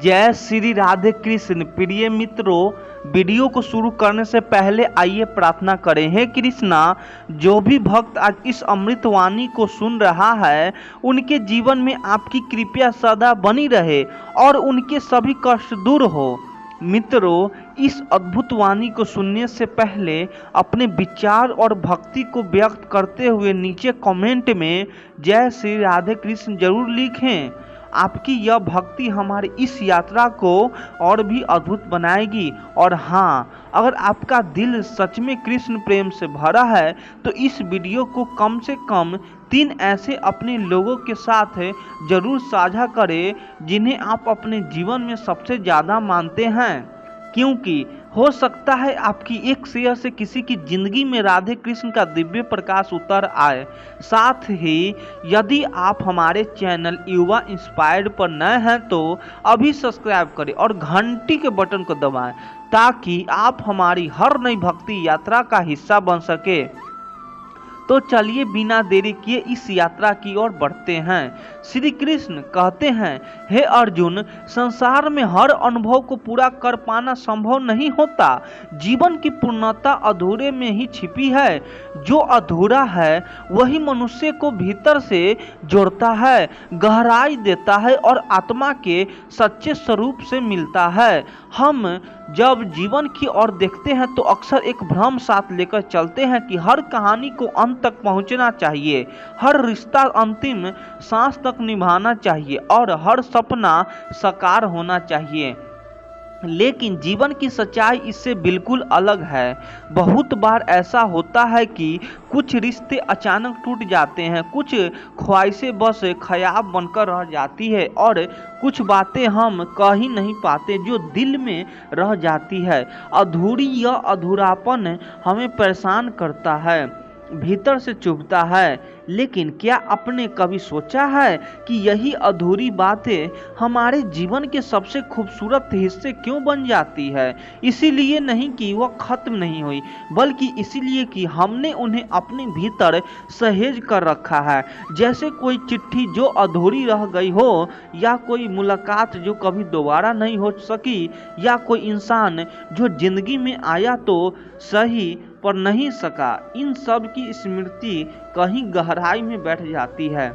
जय श्री राधे कृष्ण। प्रिय मित्रों, वीडियो को शुरू करने से पहले आइए प्रार्थना करें। हे कृष्णा, जो भी भक्त आज इस अमृत वाणी को सुन रहा है, उनके जीवन में आपकी कृपा सदा बनी रहे और उनके सभी कष्ट दूर हो। मित्रों, इस अद्भुत वाणी को सुनने से पहले अपने विचार और भक्ति को व्यक्त करते हुए नीचे कमेंट में जय श्री राधे कृष्ण जरूर लिखें। आपकी यह भक्ति हमारी इस यात्रा को और भी अद्भुत बनाएगी। और हाँ, अगर आपका दिल सच में कृष्ण प्रेम से भरा है तो इस वीडियो को कम से कम 3 ऐसे अपने लोगों के साथ जरूर साझा करें जिन्हें आप अपने जीवन में सबसे ज़्यादा मानते हैं, क्योंकि हो सकता है आपकी एक शेयर से किसी की जिंदगी में राधे कृष्ण का दिव्य प्रकाश उतर आए। साथ ही यदि आप हमारे चैनल युवा इंस्पायर्ड पर नए हैं तो अभी सब्सक्राइब करें और घंटी के बटन को दबाएं ताकि आप हमारी हर नई भक्ति यात्रा का हिस्सा बन सके। तो चलिए बिना देरी किए इस यात्रा की ओर बढ़ते हैं। श्री कृष्ण कहते हैं, हे अर्जुन, संसार में हर अनुभव को पूरा कर पाना संभव नहीं होता। जीवन की पूर्णता अधूरे में ही छिपी है। जो अधूरा है वही मनुष्य को भीतर से जोड़ता है, गहराई देता है और आत्मा के सच्चे स्वरूप से मिलता है। हम जब जीवन की ओर देखते हैं तो अक्सर एक भ्रम साथ लेकर चलते हैं कि हर कहानी को अंत तक पहुंचना चाहिए, हर रिश्ता अंतिम सांस तक निभाना चाहिए और हर सपना साकार होना चाहिए। लेकिन जीवन की सच्चाई इससे बिल्कुल अलग है। बहुत बार ऐसा होता है कि कुछ रिश्ते अचानक टूट जाते हैं, कुछ ख्वाहिशें बस ख्याल बनकर रह जाती है और कुछ बातें हम कह ही नहीं पाते जो दिल में रह जाती है। अधूरी यह अधूरापन हमें परेशान करता है, भीतर से चुभता है। लेकिन क्या आपने कभी सोचा है कि यही अधूरी बातें हमारे जीवन के सबसे खूबसूरत हिस्से क्यों बन जाती है? इसीलिए नहीं कि वह खत्म नहीं हुई, बल्कि इसीलिए कि हमने उन्हें अपने भीतर सहेज कर रखा है। जैसे कोई चिट्ठी जो अधूरी रह गई हो, या कोई मुलाकात जो कभी दोबारा नहीं हो सकी, या कोई इंसान जो जिंदगी में आया तो सही पर नहीं सका। इन सब की स्मृति कहीं गहराई में बैठ जाती है,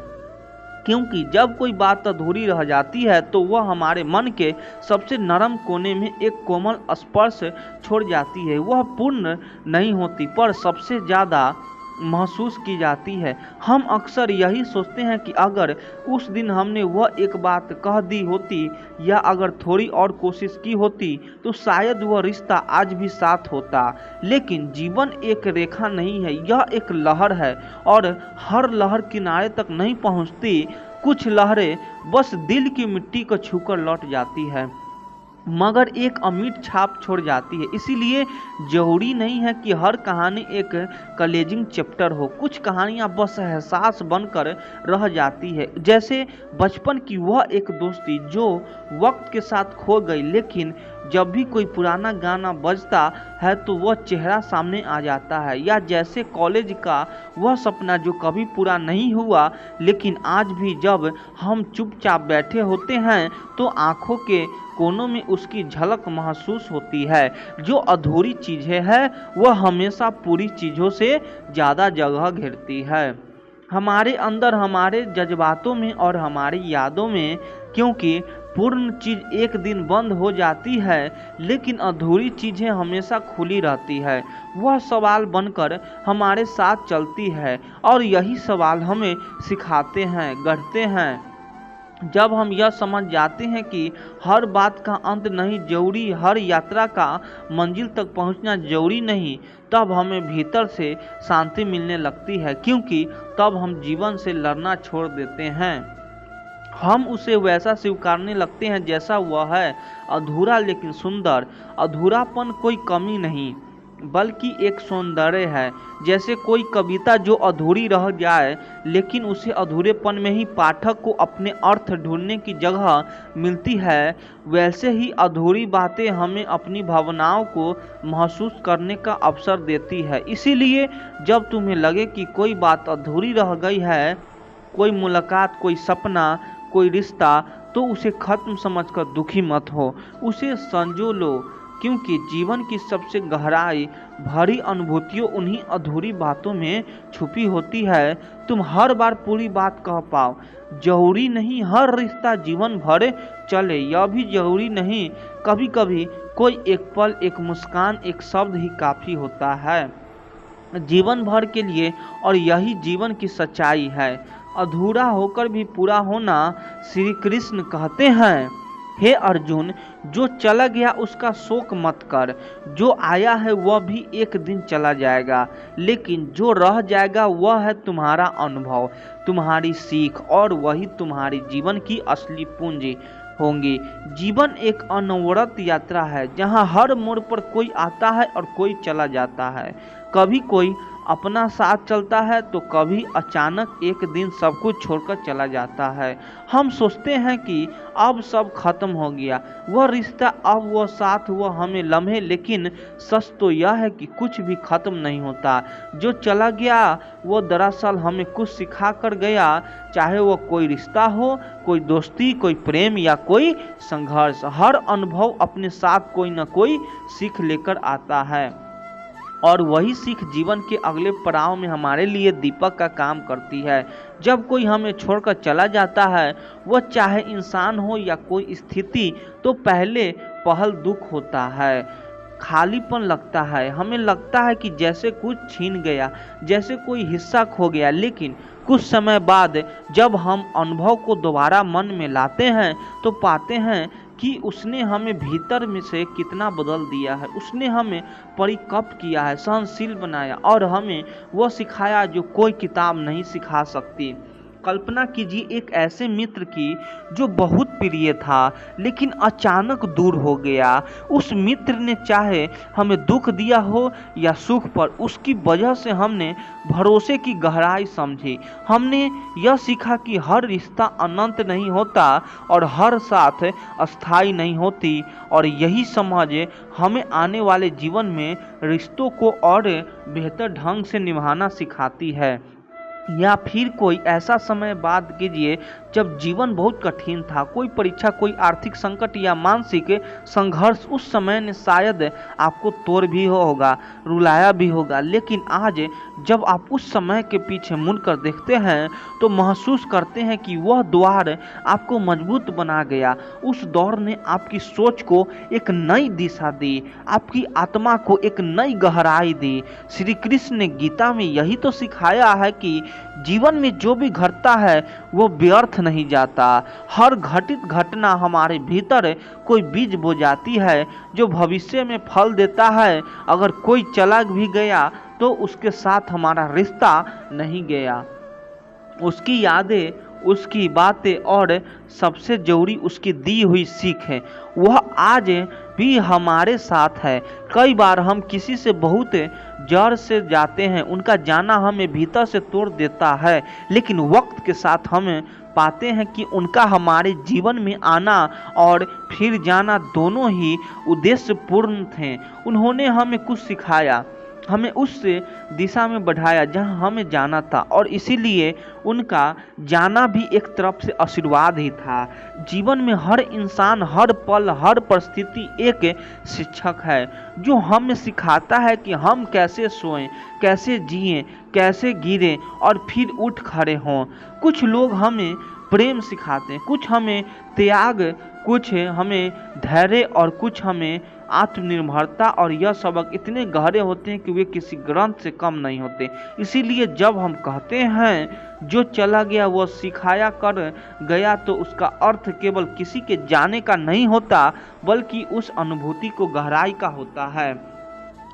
क्योंकि जब कोई बात अधूरी रह जाती है तो वह हमारे मन के सबसे नरम कोने में एक कोमल स्पर्श छोड़ जाती है। वह पूर्ण नहीं होती पर सबसे ज़्यादा महसूस की जाती है। हम अक्सर यही सोचते हैं कि अगर उस दिन हमने वह एक बात कह दी होती या अगर थोड़ी और कोशिश की होती तो शायद वह रिश्ता आज भी साथ होता। लेकिन जीवन एक रेखा नहीं है, यह एक लहर है और हर लहर किनारे तक नहीं पहुंचती। कुछ लहरें बस दिल की मिट्टी को छूकर लौट जाती है, मगर एक अमिट छाप छोड़ जाती है। इसीलिए जरूरी नहीं है कि हर कहानी एक कलेजिंग चैप्टर हो। कुछ कहानियाँ बस एहसास बनकर रह जाती है, जैसे बचपन की वह एक दोस्ती जो वक्त के साथ खो गई, लेकिन जब भी कोई पुराना गाना बजता है तो वह चेहरा सामने आ जाता है। या जैसे कॉलेज का वह सपना जो कभी पूरा नहीं हुआ, लेकिन आज भी जब हम चुपचाप बैठे होते हैं तो आंखों के कोनों में उसकी झलक महसूस होती है। जो अधूरी चीज़ें हैं वह हमेशा पूरी चीज़ों से ज़्यादा जगह घेरती है, हमारे अंदर, हमारे जज्बातों में और हमारी यादों में। क्योंकि पूर्ण चीज़ एक दिन बंद हो जाती है, लेकिन अधूरी चीज़ें हमेशा खुली रहती है। वह सवाल बनकर हमारे साथ चलती है और यही सवाल हमें सिखाते हैं, गढ़ते हैं। जब हम यह समझ जाते हैं कि हर बात का अंत नहीं जरूरी, हर यात्रा का मंजिल तक पहुंचना जरूरी नहीं, तब हमें भीतर से शांति मिलने लगती है। क्योंकि तब हम जीवन से लड़ना छोड़ देते हैं, हम उसे वैसा स्वीकारने लगते हैं जैसा वह है, अधूरा लेकिन सुंदर। अधूरापन कोई कमी नहीं बल्कि एक सौंदर्य है। जैसे कोई कविता जो अधूरी रह जाए, लेकिन उसे अधूरेपन में ही पाठक को अपने अर्थ ढूंढने की जगह मिलती है, वैसे ही अधूरी बातें हमें अपनी भावनाओं को महसूस करने का अवसर देती है। इसीलिए जब तुम्हें लगे कि कोई बात अधूरी रह गई है, कोई मुलाकात, कोई सपना, कोई रिश्ता, तो उसे खत्म समझकर दुखी मत हो, उसे संजो लो, क्योंकि जीवन की सबसे गहराई भरी अनुभूतियों उन्हीं अधूरी बातों में छुपी होती है। तुम हर बार पूरी बात कह पाओ, जरूरी नहीं हर रिश्ता जीवन भर चले, यह भी जरूरी नहीं, कभी कभी कोई एक पल, एक मुस्कान, एक शब्द ही काफ़ी होता है जीवन भर के लिए। और यही जीवन की सच्चाई है, अधूरा होकर भी पूरा होना। श्री कृष्ण कहते हैं, हे अर्जुन, जो चला गया उसका शोक मत कर, जो आया है वह भी एक दिन चला जाएगा, लेकिन जो रह जाएगा वह है तुम्हारा अनुभव, तुम्हारी सीख, और वही तुम्हारी जीवन की असली पूंजी होंगी। जीवन एक अनवरत यात्रा है, जहाँ हर मोड़ पर कोई आता है और कोई चला जाता है। कभी कोई अपना साथ चलता है तो कभी अचानक एक दिन सब कुछ छोड़कर चला जाता है। हम सोचते हैं कि अब सब खत्म हो गया, वह रिश्ता, अब वह साथ, वह हमें लम्हे, लेकिन सच तो यह है कि कुछ भी खत्म नहीं होता। जो चला गया वो दरअसल हमें कुछ सिखा कर गया, चाहे वह कोई रिश्ता हो, कोई दोस्ती, कोई प्रेम या कोई संघर्ष। हर अनुभव अपने साथ कोई न कोई सीख लेकर आता है, और वही सीख जीवन के अगले पड़ाव में हमारे लिए दीपक का काम करती है। जब कोई हमें छोड़कर चला जाता है, वह चाहे इंसान हो या कोई स्थिति, तो पहले पहल दुख होता है, खालीपन लगता है, हमें लगता है कि जैसे कुछ छीन गया, जैसे कोई हिस्सा खो गया। लेकिन कुछ समय बाद जब हम अनुभव को दोबारा मन में लाते हैं तो पाते हैं कि उसने हमें भीतर में से कितना बदल दिया है, उसने हमें परिपक्व किया है, सहनशील बनाया, और हमें वह सिखाया जो कोई किताब नहीं सिखा सकती। कल्पना कीजिए एक ऐसे मित्र की जो बहुत प्रिय था लेकिन अचानक दूर हो गया। उस मित्र ने चाहे हमें दुख दिया हो या सुख, पर उसकी वजह से हमने भरोसे की गहराई समझी। हमने यह सीखा कि हर रिश्ता अनंत नहीं होता और हर साथ अस्थायी नहीं होती, और यही समझ हमें आने वाले जीवन में रिश्तों को और बेहतर ढंग से निभाना सिखाती है। या फिर कोई ऐसा समय बात कीजिए जब जीवन बहुत कठिन था, कोई परीक्षा, कोई आर्थिक संकट या मानसिक संघर्ष उस समय ने शायद आपको तोड़ भी होगा, रुलाया भी होगा। लेकिन आज जब आप उस समय के पीछे मुड़कर देखते हैं तो महसूस करते हैं कि वह द्वार आपको मजबूत बना गया। उस दौर ने आपकी सोच को एक नई दिशा दी, आपकी आत्मा को एक नई गहराई दी। श्री कृष्ण ने गीता में यही तो सिखाया है कि जीवन में जो भी घटता है वो व्यर्थ नहीं जाता। हर घटित घटना हमारे भीतर कोई बीज बो जाती है जो भविष्य में फल देता है। अगर कोई चला भी गया तो उसके साथ हमारा रिश्ता नहीं गया, उसकी यादें, उसकी बातें और सबसे जरूरी उसकी दी हुई सीख है, वह आज भी हमारे साथ है। कई बार हम किसी से बहुत जड़ से जाते हैं, उनका जाना हमें भीतर से तोड़ देता है, लेकिन वक्त के साथ हमें पाते हैं कि उनका हमारे जीवन में आना और फिर जाना दोनों ही उद्देश्यपूर्ण थे। उन्होंने हमें कुछ सिखाया, हमें उस दिशा में बढ़ाया जहां हमें जाना था, और इसीलिए उनका जाना भी एक तरफ से आशीर्वाद ही था। जीवन में हर इंसान, हर पल, हर परिस्थिति एक शिक्षक है जो हमें सिखाता है कि हम कैसे सोएं, कैसे जिएं, कैसे गिरें और फिर उठ खड़े हों। कुछ लोग हमें प्रेम सिखाते हैं, कुछ हमें त्याग, कुछ हमें धैर्य और कुछ हमें आत्मनिर्भरता, और यह सबक इतने गहरे होते हैं कि वे किसी ग्रंथ से कम नहीं होते। इसीलिए जब हम कहते हैं जो चला गया वह सिखाया कर गया, तो उसका अर्थ केवल किसी के जाने का नहीं होता, बल्कि उस अनुभूति को गहराई का होता है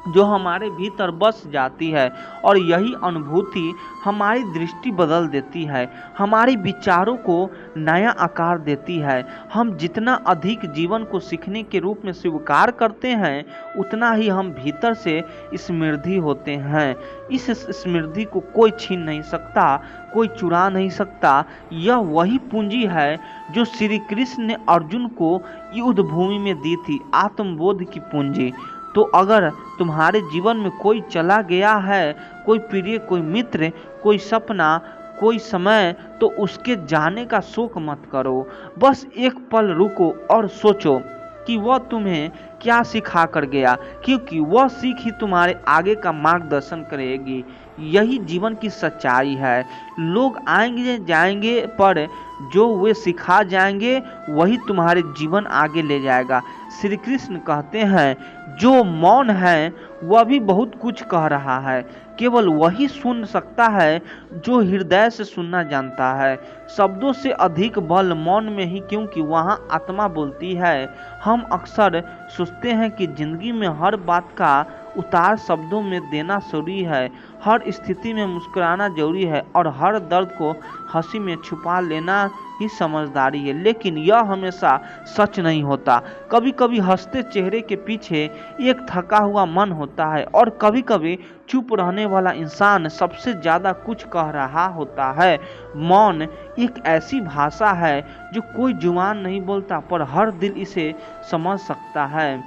जो हमारे भीतर बस जाती है, और यही अनुभूति हमारी दृष्टि बदल देती है, हमारी विचारों को नया आकार देती है। हम जितना अधिक जीवन को सीखने के रूप में स्वीकार करते हैं, उतना ही हम भीतर से समृद्धि होते हैं। इस समृद्धि को कोई छीन नहीं सकता, कोई चुरा नहीं सकता। यह वही पूंजी है जो श्री कृष्ण ने अर्जुन को युद्ध भूमि में दी थी, आत्मबोध की पूंजी। तो अगर तुम्हारे जीवन में कोई चला गया है, कोई प्रिय, कोई मित्र, कोई सपना, कोई समय तो उसके जाने का शोक मत करो। बस एक पल रुको और सोचो कि वह तुम्हें क्या सिखा कर गया, क्योंकि वह सीख ही तुम्हारे आगे का मार्गदर्शन करेगी। यही जीवन की सच्चाई है। लोग आएंगे जाएंगे, पर जो वे सिखा जाएंगे वही तुम्हारे जीवन आगे ले जाएगा। श्री कृष्ण कहते हैं, जो मौन है वह भी बहुत कुछ कह रहा है। केवल वही सुन सकता है जो हृदय से सुनना जानता है। शब्दों से अधिक बल मौन में ही, क्योंकि वहाँ आत्मा बोलती है। हम अक्सर सोचते हैं कि जिंदगी में हर बात का उतार शब्दों में देना जरूरी है, हर स्थिति में मुस्कुराना जरूरी है और हर दर्द को हंसी में छुपा लेना ही समझदारी है। लेकिन यह हमेशा सच नहीं होता। कभी कभी हंसते चेहरे के पीछे एक थका हुआ मन होता है और कभी कभी चुप रहने वाला इंसान सबसे ज्यादा कुछ कह रहा होता है। मौन एक ऐसी भाषा है जो कोई जुबान नहीं बोलता, पर हर दिल इसे समझ सकता है।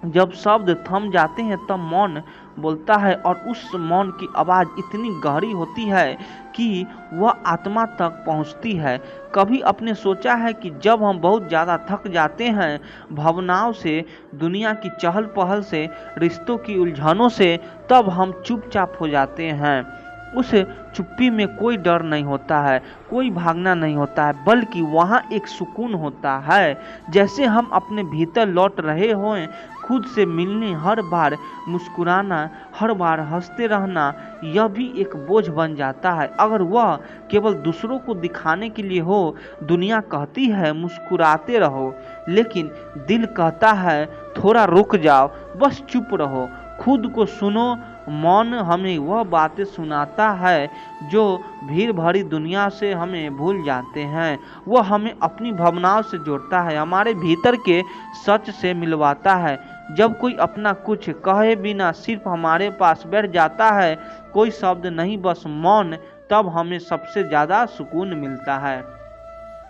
जब शब्द थम जाते हैं तब मौन बोलता है और उस मौन की आवाज़ इतनी गहरी होती है कि वह आत्मा तक पहुंचती है। कभी अपने सोचा है कि जब हम बहुत ज़्यादा थक जाते हैं, भावनाओं से, दुनिया की चहल पहल से, रिश्तों की उलझनों से, तब हम चुपचाप हो जाते हैं। उस चुप्पी में कोई डर नहीं होता है, कोई भागना नहीं होता है, बल्कि वहाँ एक सुकून होता है, जैसे हम अपने भीतर लौट रहे हों। खुद से मिलने, हर बार मुस्कुराना, हर बार हंसते रहना, यह भी एक बोझ बन जाता है अगर वह केवल दूसरों को दिखाने के लिए हो। दुनिया कहती है मुस्कुराते रहो, लेकिन दिल कहता है थोड़ा रुक जाओ, बस चुप रहो, खुद को सुनो। मौन हमें वह बातें सुनाता है जो भीड़ भरी दुनिया से हमें भूल जाते हैं। वह हमें अपनी भावनाओं से जोड़ता है, हमारे भीतर के सच से मिलवाता है। जब कोई अपना कुछ कहे बिना सिर्फ हमारे पास बैठ जाता है, कोई शब्द नहीं बस मौन, तब हमें सबसे ज़्यादा सुकून मिलता है,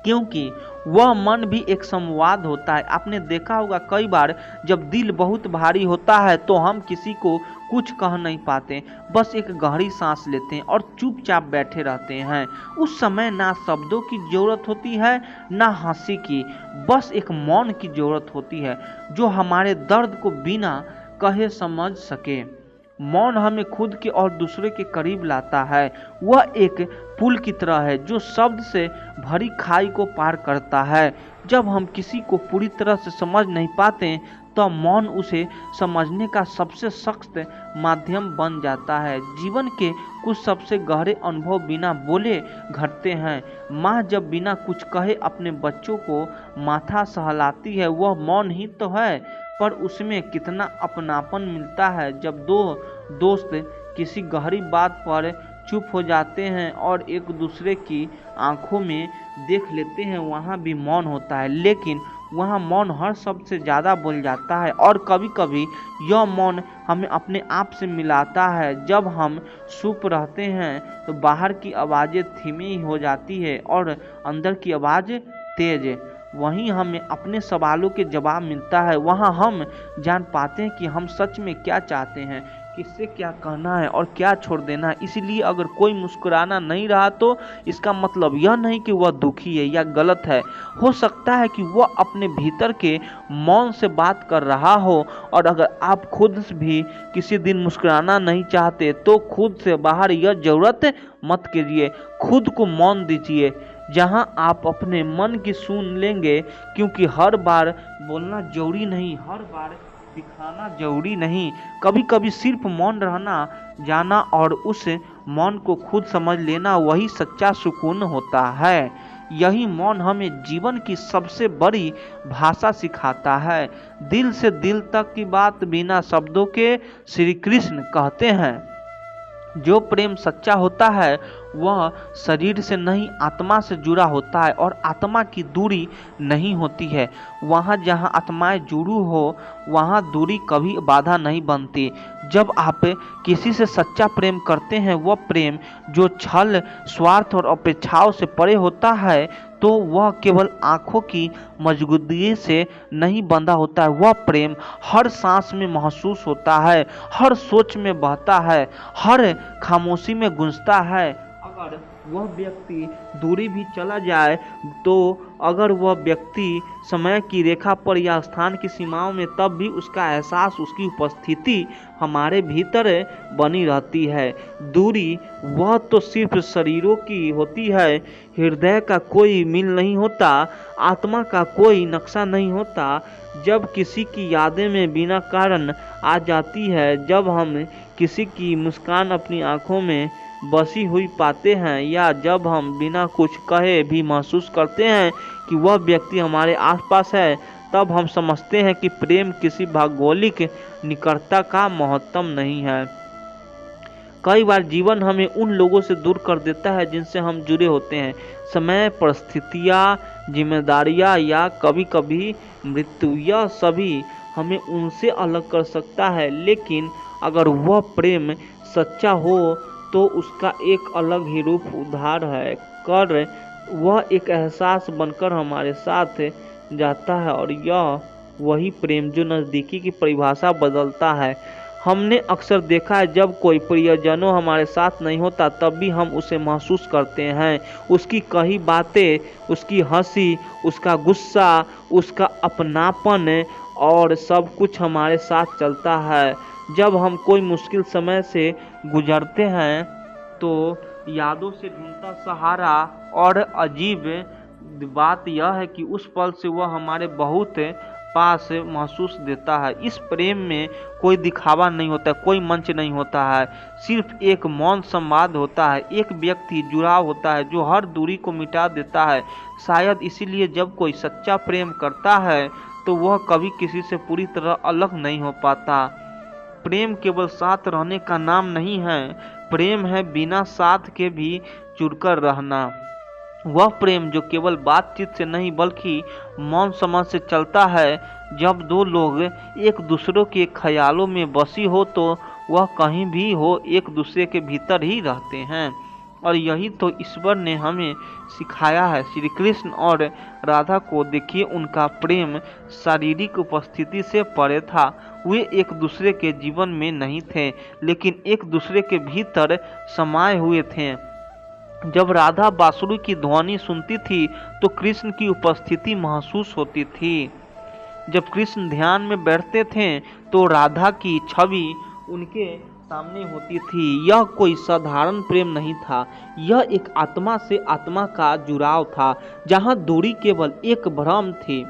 क्योंकि वह मन भी एक संवाद होता है। आपने देखा होगा कई बार जब दिल बहुत भारी होता है तो हम किसी को कुछ कह नहीं पाते, बस एक गहरी सांस लेते हैं और चुपचाप बैठे रहते हैं। उस समय ना शब्दों की जरूरत होती है ना हंसी की, बस एक मौन की जरूरत होती है जो हमारे दर्द को बिना कहे समझ सके। मौन हमें खुद के और दूसरे के करीब लाता है। वह एक पुल की तरह है जो शब्द से भरी खाई को पार करता है। जब हम किसी को पूरी तरह से समझ नहीं पाते तो मौन उसे समझने का सबसे सख्त माध्यम बन जाता है। जीवन के कुछ सबसे गहरे अनुभव बिना बोले घटते हैं। माँ जब बिना कुछ कहे अपने बच्चों को माथा सहलाती है, वह मौन ही तो है, पर उसमें कितना अपनापन मिलता है। जब दो दोस्त किसी गहरी बात पर चुप हो जाते हैं और एक दूसरे की आंखों में देख लेते हैं, वहाँ भी मौन होता है, लेकिन वहाँ मौन हर शब्द से ज़्यादा बोल जाता है। और कभी कभी यह मौन हमें अपने आप से मिलाता है। जब हम चुप रहते हैं तो बाहर की आवाज़ें धीमी हो जाती है और अंदर की आवाज़ तेज। वहीं हमें अपने सवालों के जवाब मिलता है। वहाँ हम जान पाते हैं कि हम सच में क्या चाहते हैं, किससे क्या कहना है और क्या छोड़ देना है। इसलिए अगर कोई मुस्कुराना नहीं रहा तो इसका मतलब यह नहीं कि वह दुखी है या गलत है। हो सकता है कि वह अपने भीतर के मौन से बात कर रहा हो। और अगर आप खुद भी किसी दिन मुस्कुराना नहीं चाहते तो खुद से बाहर यह जरूरत मत कीजिए, खुद को मौन दीजिए जहां आप अपने मन की सुन लेंगे, क्योंकि हर बार बोलना जरूरी नहीं, हर बार दिखाना जरूरी नहीं। कभी कभी सिर्फ मौन रहना जाना और उस मौन को खुद समझ लेना, वही सच्चा सुकून होता है। यही मौन हमें जीवन की सबसे बड़ी भाषा सिखाता है। दिल से दिल तक की बात बिना शब्दों के। श्री कृष्ण कहते हैं, जो प्रेम सच्चा होता है वह शरीर से नहीं आत्मा से जुड़ा होता है और आत्मा की दूरी नहीं होती है। वहाँ जहाँ आत्माएं जुड़ी हो वहाँ दूरी कभी बाधा नहीं बनती। जब आप किसी से सच्चा प्रेम करते हैं, वह प्रेम जो छल, स्वार्थ और अपेक्षाओं से परे होता है, तो वह केवल आंखों की मजबूती से नहीं बंधा होता है। वह प्रेम हर सांस में महसूस होता है, हर सोच में बहता है, हर खामोशी में गूंजता है। अगर वह व्यक्ति दूरी भी चला जाए तो अगर वह व्यक्ति समय की रेखा पर या स्थान की सीमाओं में, तब भी उसका एहसास, उसकी उपस्थिति हमारे भीतर बनी रहती है। दूरी वह तो सिर्फ शरीरों की होती है, हृदय का कोई मिल नहीं होता, आत्मा का कोई नक्शा नहीं होता। जब किसी की यादें में बिना कारण आ जाती है, जब हम किसी की मुस्कान अपनी आंखों में बसी हुई पाते हैं, या जब हम बिना कुछ कहे भी महसूस करते हैं कि वह व्यक्ति हमारे आसपास है, तब हम समझते हैं कि प्रेम किसी भौगोलिक निकटता का महत्व नहीं है। कई बार जीवन हमें उन लोगों से दूर कर देता है जिनसे हम जुड़े होते हैं। समय, परिस्थितियाँ, जिम्मेदारियाँ या कभी कभी मृत्यु, यह सभी हमें उनसे अलग कर सकता है। लेकिन अगर वह प्रेम सच्चा हो तो उसका एक अलग ही रूप उधार है कर वह एक एहसास बनकर हमारे साथ जाता है, और यह वही प्रेम जो नज़दीकी की परिभाषा बदलता है। हमने अक्सर देखा है जब कोई प्रियजनों हमारे साथ नहीं होता तब भी हम उसे महसूस करते हैं। उसकी कही बातें, उसकी हंसी, उसका गुस्सा, उसका अपनापन और सब कुछ हमारे साथ चलता है। जब हम कोई मुश्किल समय से गुजरते हैं तो यादों से ढूंढता सहारा, और अजीब बात यह है कि उस पल से वह हमारे बहुत पास महसूस देता है। इस प्रेम में कोई दिखावा नहीं होता, कोई मंच नहीं होता है, सिर्फ एक मौन संवाद होता है, एक व्यक्ति जुड़ाव होता है जो हर दूरी को मिटा देता है। शायद इसीलिए जब कोई सच्चा प्रेम करता है तो वह कभी किसी से पूरी तरह अलग नहीं हो पाता। प्रेम केवल साथ रहने का नाम नहीं है, प्रेम है बिना साथ के भी जुड़कर रहना। वह प्रेम जो केवल बातचीत से नहीं बल्कि मौन समझ से चलता है। जब दो लोग एक दूसरे के ख्यालों में बसी हो तो वह कहीं भी हो एक दूसरे के भीतर ही रहते हैं, और यही तो ईश्वर ने हमें सिखाया है। श्री कृष्ण और राधा को देखिए, उनका प्रेम शारीरिक उपस्थिति से परे था। वे एक दूसरे के जीवन में नहीं थे, लेकिन एक दूसरे के भीतर समाये हुए थे। जब राधा बांसुरी की ध्वनि सुनती थी तो कृष्ण की उपस्थिति महसूस होती थी। जब कृष्ण ध्यान में बैठते थे तो राधा की छवि उनके सामने होती थी। यह कोई साधारण प्रेम नहीं था, यह एक आत्मा से आत्मा का जुड़ाव था, जहां दूरी केवल एक भ्रम थी।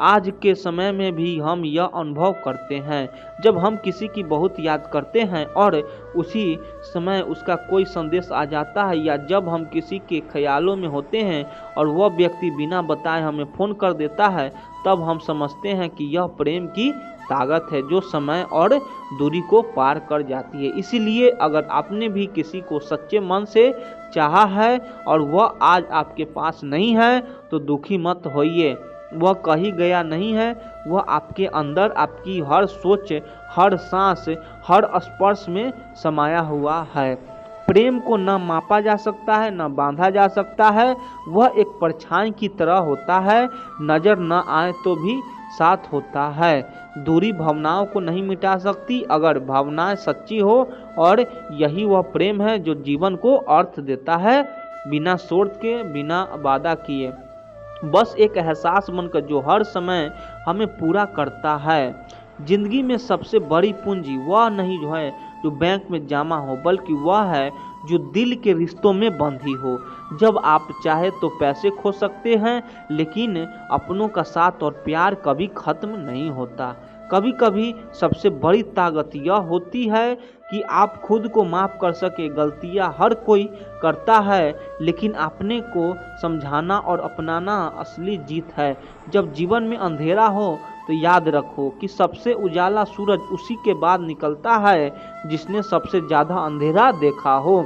आज के समय में भी हम यह अनुभव करते हैं। जब हम किसी की बहुत याद करते हैं और उसी समय उसका कोई संदेश आ जाता है, या जब हम किसी के ख्यालों में होते हैं और वह व्यक्ति बिना बताए हमें फ़ोन कर देता है, तब हम समझते हैं कि यह प्रेम की ताकत है जो समय और दूरी को पार कर जाती है। इसीलिए अगर आपने भी किसी को सच्चे मन से चाहा है और वह आज आपके पास नहीं है तो दुखी मत होइए। वह कहीं गया नहीं है, वह आपके अंदर, आपकी हर सोच, हर सांस, हर स्पर्श में समाया हुआ है। प्रेम को न मापा जा सकता है, न बांधा जा सकता है। वह एक परछाई की तरह होता है, नज़र न आए तो भी साथ होता है। दूरी भावनाओं को नहीं मिटा सकती अगर भावनाएं सच्ची हो, और यही वह प्रेम है जो जीवन को अर्थ देता है, बिना शर्त के, बिना वादा किए। बस एक एहसास बनकर जो हर समय हमें पूरा करता है। जिंदगी में सबसे बड़ी पूंजी वह नहीं जो है जो बैंक में जमा हो, बल्कि वह है जो दिल के रिश्तों में बंधी हो। जब आप चाहे तो पैसे खो सकते हैं, लेकिन अपनों का साथ और प्यार कभी खत्म नहीं होता। कभी कभी सबसे बड़ी ताकत यह होती है कि आप खुद को माफ़ कर सके। गलतियां हर कोई करता है, लेकिन अपने को समझाना और अपनाना असली जीत है। जब जीवन में अंधेरा हो तो याद रखो कि सबसे उजाला सूरज उसी के बाद निकलता है जिसने सबसे ज़्यादा अंधेरा देखा हो।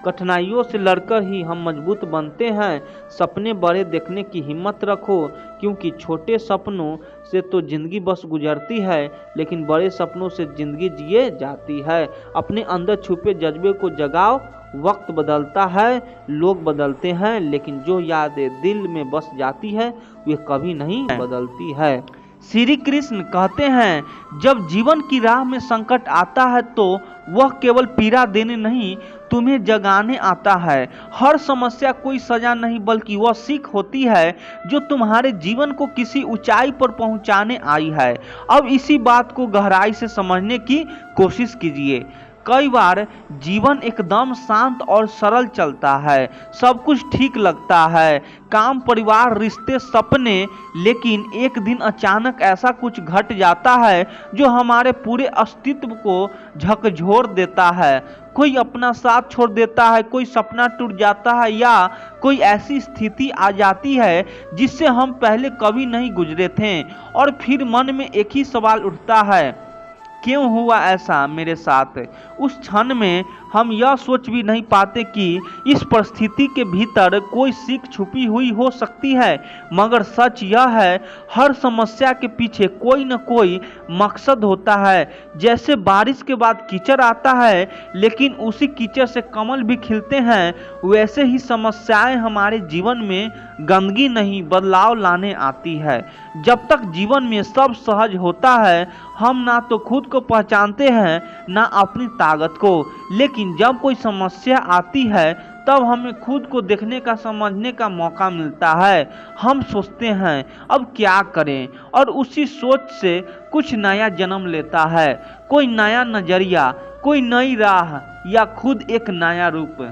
कठिनाइयों से लड़कर ही हम मजबूत बनते हैं। सपने बड़े देखने की हिम्मत रखो, क्योंकि छोटे सपनों से तो जिंदगी बस गुजरती है, लेकिन बड़े सपनों से जिंदगी जिए जाती है। अपने अंदर छुपे जज्बे को जगाओ। वक्त बदलता है, लोग बदलते हैं, लेकिन जो यादें दिल में बस जाती है वे कभी नहीं बदलती है। श्री कृष्ण कहते हैं, जब जीवन की राह में संकट आता है तो वह केवल पीड़ा देने नहीं, तुम्हें जगाने आता है। हर समस्या कोई सजा नहीं बल्कि वह सीख होती है जो तुम्हारे जीवन को किसी ऊंचाई पर पहुंचाने आई है। अब इसी बात को गहराई से समझने की कोशिश कीजिए। कई बार जीवन एकदम शांत और सरल चलता है, सब कुछ ठीक लगता है, काम, परिवार, रिश्ते, सपने, लेकिन एक दिन अचानक ऐसा कुछ घट जाता है जो हमारे पूरे अस्तित्व को झकझोर देता है। कोई अपना साथ छोड़ देता है, कोई सपना टूट जाता है, या कोई ऐसी स्थिति आ जाती है जिससे हम पहले कभी नहीं गुजरे थे। और फिर मन में एक ही सवाल उठता है, क्यों हुआ ऐसा मेरे साथ। उस क्षण में हम यह सोच भी नहीं पाते कि इस परिस्थिति के भीतर कोई सीख छुपी हुई हो सकती है। मगर सच यह है, हर समस्या के पीछे कोई न कोई मकसद होता है। जैसे बारिश के बाद कीचड़ आता है, लेकिन उसी कीचड़ से कमल भी खिलते हैं, वैसे ही समस्याएं हमारे जीवन में गंदगी नहीं, बदलाव लाने आती है। जब तक जीवन में सब सहज होता है, हम ना तो खुद को पहचानते हैं, ना अपनी ताकत को। लेकिन जब कोई समस्या आती है, तब हमें खुद को देखने का, समझने का मौका मिलता है। हम सोचते हैं अब क्या करें, और उसी सोच से कुछ नया जन्म लेता है। कोई नया नजरिया, कोई नई राह, या खुद एक नया रूप।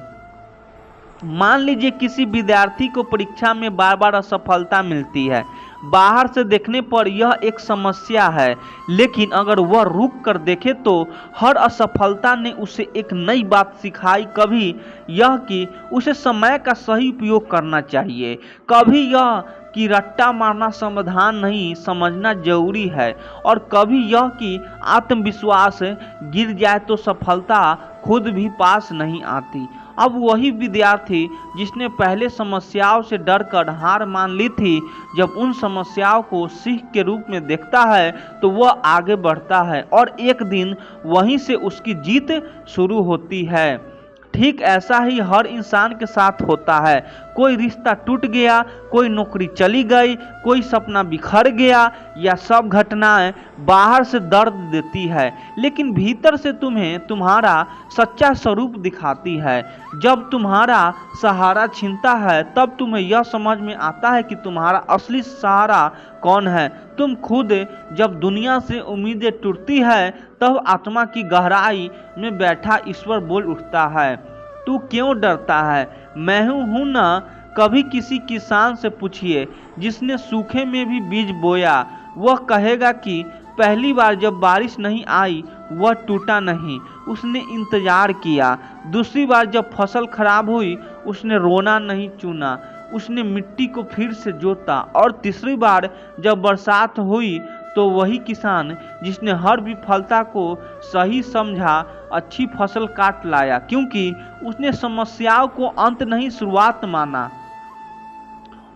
मान लीजिए किसी विद्यार्थी को परीक्षा में बार बार असफलता मिलती है। बाहर से देखने पर यह एक समस्या है, लेकिन अगर वह रुक कर देखे तो हर असफलता ने उसे एक नई बात सिखाई। कभी यह कि उसे समय का सही उपयोग करना चाहिए, कभी यह कि रट्टा मारना समाधान नहीं, समझना जरूरी है, और कभी यह कि आत्मविश्वास गिर जाए तो सफलता खुद भी पास नहीं आती। अब वही विद्यार्थी जिसने पहले समस्याओं से डरकर हार मान ली थी, जब उन समस्याओं को सीख के रूप में देखता है तो वह आगे बढ़ता है, और एक दिन वहीं से उसकी जीत शुरू होती है। ठीक ऐसा ही हर इंसान के साथ होता है। कोई रिश्ता टूट गया, कोई नौकरी चली गई, कोई सपना बिखर गया, या सब घटनाएं बाहर से दर्द देती है, लेकिन भीतर से तुम्हें तुम्हारा सच्चा स्वरूप दिखाती है। जब तुम्हारा सहारा छिनता है, तब तुम्हें यह समझ में आता है कि तुम्हारा असली सहारा कौन है, तुम खुद। जब दुनिया से उम्मीदें टूटती है, तब आत्मा की गहराई में बैठा ईश्वर बोल उठता है, तू क्यों डरता है, मैं हूं ना। कभी किसी किसान से पूछिए जिसने सूखे में भी बीज बोया, वह कहेगा कि पहली बार जब बारिश नहीं आई वह टूटा नहीं, उसने इंतजार किया। दूसरी बार जब फसल खराब हुई उसने रोना नहीं चुना, उसने मिट्टी को फिर से जोता। और तीसरी बार जब बरसात हुई तो वही किसान जिसने हर विफलता को सही समझा, अच्छी फसल काट लाया, क्योंकि उसने समस्याओं को अंत नहीं शुरुआत माना,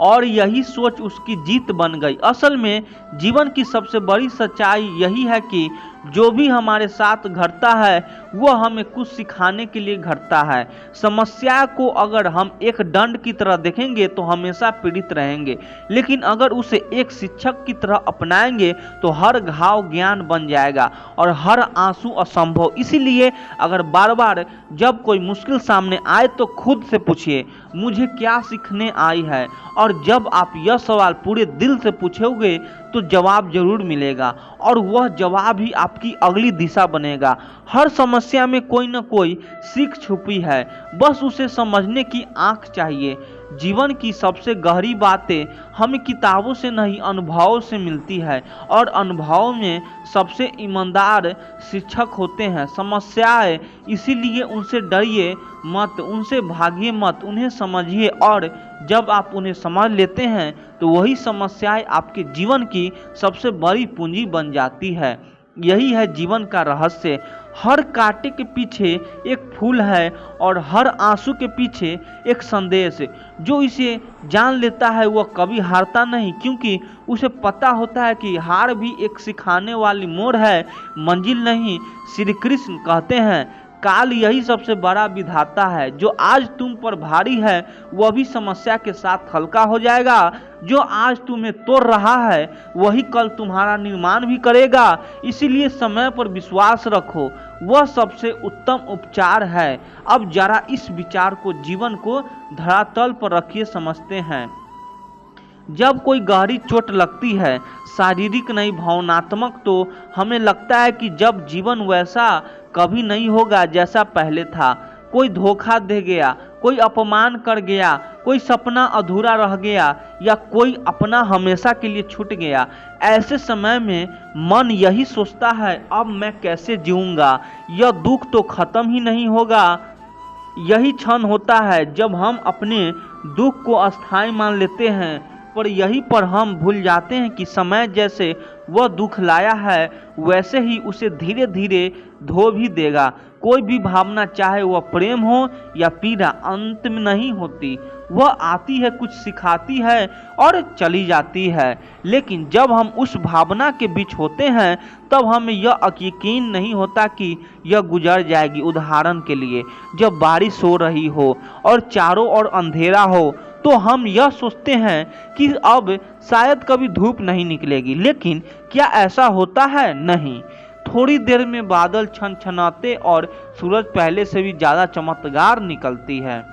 और यही सोच उसकी जीत बन गई। असल में जीवन की सबसे बड़ी सच्चाई यही है कि जो भी हमारे साथ घटता है वह हमें कुछ सिखाने के लिए घटता है। समस्या को अगर हम एक दंड की तरह देखेंगे तो हमेशा पीड़ित रहेंगे, लेकिन अगर उसे एक शिक्षक की तरह अपनाएंगे तो हर घाव ज्ञान बन जाएगा और हर आंसू असंभव। इसीलिए अगर बार बार जब कोई मुश्किल सामने आए तो खुद से पूछिए, मुझे क्या सीखने आई है। और जब आप यह सवाल पूरे दिल से पूछोगे तो जवाब जरूर मिलेगा, और वह जवाब ही आपकी अगली दिशा बनेगा। हर समस्या में कोई न कोई सीख छुपी है, बस उसे समझने की आंख चाहिए। जीवन की सबसे गहरी बातें हमें किताबों से नहीं, अनुभवों से मिलती है, और अनुभव में सबसे ईमानदार शिक्षक होते हैं। समस्याएं, इसीलिए उनसे डरिए मत, उनसे भागिए मत, उन्हें समझिए, और जब आप उन्हें समझ लेते हैं तो वही समस्याएं आपके जीवन की सबसे बड़ी पूंजी बन जाती है। यही है जीवन का रहस्य। हर कांटे के पीछे एक फूल है, और हर आंसू के पीछे एक संदेश। जो इसे जान लेता है वह कभी हारता नहीं, क्योंकि उसे पता होता है कि हार भी एक सिखाने वाली मोड़ है, मंजिल नहीं। श्री कृष्ण कहते हैं, काल यही सबसे बड़ा विधाता है। जो आज तुम पर भारी है वह भी समस्या के साथ हल्का हो जाएगा। जो आज तुम्हें तोड़ रहा है वही कल तुम्हारा निर्माण भी करेगा। इसीलिए समय पर विश्वास रखो, वह सबसे उत्तम उपचार है। अब जरा इस विचार को जीवन को धरातल पर रखिए। समझते हैं, जब कोई गहरी चोट लगती है, शारीरिक नहीं भावनात्मक, तो हमें लगता है कि जब जीवन वैसा कभी नहीं होगा जैसा पहले था। कोई धोखा दे गया, कोई अपमान कर गया, कोई सपना अधूरा रह गया या कोई अपना हमेशा के लिए छूट गया। ऐसे समय में मन यही सोचता है, अब मैं कैसे जीऊंगा, यह दुख तो खत्म ही नहीं होगा। यही क्षण होता है जब हम अपने दुख को अस्थायी मान लेते हैं, पर यहीं पर हम भूल जाते हैं कि समय जैसे वह दुख लाया है वैसे ही उसे धीरे धीरे धो भी देगा। कोई भी भावना, चाहे वह प्रेम हो या पीड़ा, अंत में नहीं होती। वह आती है, कुछ सिखाती है और चली जाती है। लेकिन जब हम उस भावना के बीच होते हैं तब हमें यह यकीन नहीं होता कि यह गुजर जाएगी। उदाहरण के लिए, जब बारिश हो रही हो और चारों ओर अंधेरा हो तो हम यह सोचते हैं कि अब शायद कभी धूप नहीं निकलेगी, लेकिन क्या ऐसा होता है? नहीं। थोड़ी देर में बादल छनछनाते और सूरज पहले से भी ज्यादा चमकदार निकलती है।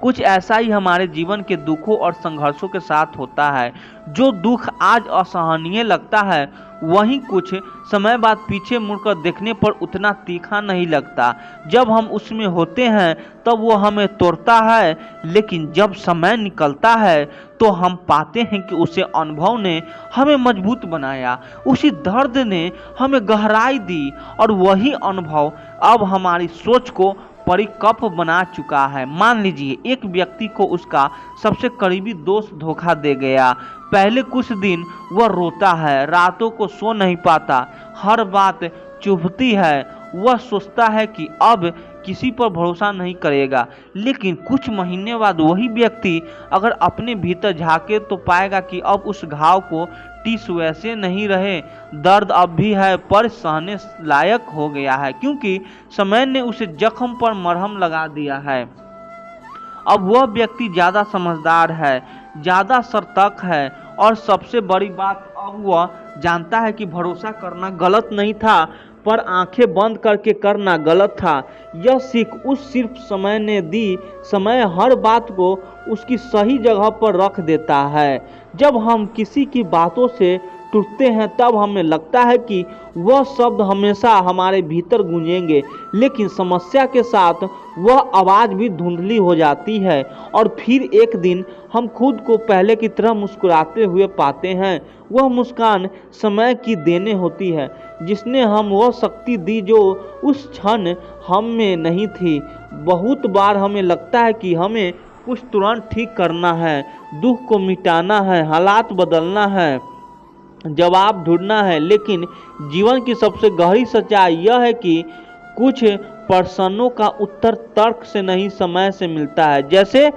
कुछ ऐसा ही हमारे जीवन के दुखों और संघर्षों के साथ होता है। जो दुख आज असहनीय लगता है वहीं कुछ समय बाद पीछे मुड़कर देखने पर उतना तीखा नहीं लगता। जब हम उसमें होते हैं तब वो हमें तोड़ता है, लेकिन जब समय निकलता है तो हम पाते हैं कि उसे अनुभव ने हमें मजबूत बनाया, उसी दर्द ने हमें गहराई दी और वही अनुभव अब हमारी सोच को परिपक्व बना चुका है। मान लीजिए एक व्यक्ति को उसका सबसे करीबी दोस्त धोखा दे गया। पहले कुछ दिन वह रोता है, रातों को सो नहीं पाता, हर बात चुभती है। वह सोचता है कि अब किसी पर भरोसा नहीं करेगा। लेकिन कुछ महीने बाद वही व्यक्ति अगर अपने भीतर झांके तो पाएगा कि अब उस घाव को टीस वैसे नहीं रहे। दर्द अब भी है पर सहने लायक हो गया है, क्योंकि समय ने उसे जख्म पर मरहम लगा दिया है। अब वह व्यक्ति ज्यादा समझदार है, ज्यादा सतर्क है और सबसे बड़ी बात, अब वह जानता है कि भरोसा करना गलत नहीं था, पर आंखें बंद करके करना गलत था। यह सीख उस सिर्फ समय ने दी। समय हर बात को उसकी सही जगह पर रख देता है। जब हम किसी की बातों से टूटते हैं तब हमें लगता है कि वह शब्द हमेशा हमारे भीतर गूंजेंगे, लेकिन समस्या के साथ वह आवाज़ भी धुंधली हो जाती है और फिर एक दिन हम खुद को पहले की तरह मुस्कुराते हुए पाते हैं। वह मुस्कान समय की देने होती है, जिसने हम वह शक्ति दी जो उस क्षण हम में नहीं थी। बहुत बार हमें लगता है कि हमें कुछ तुरंत ठीक करना है, दुख को मिटाना है, हालात बदलना है, जवाब ढूंढना है, लेकिन जीवन की सबसे गहरी सच्चाई यह है कि कुछ प्रश्नों का उत्तर तर्क से नहीं समय से मिलता है। जैसे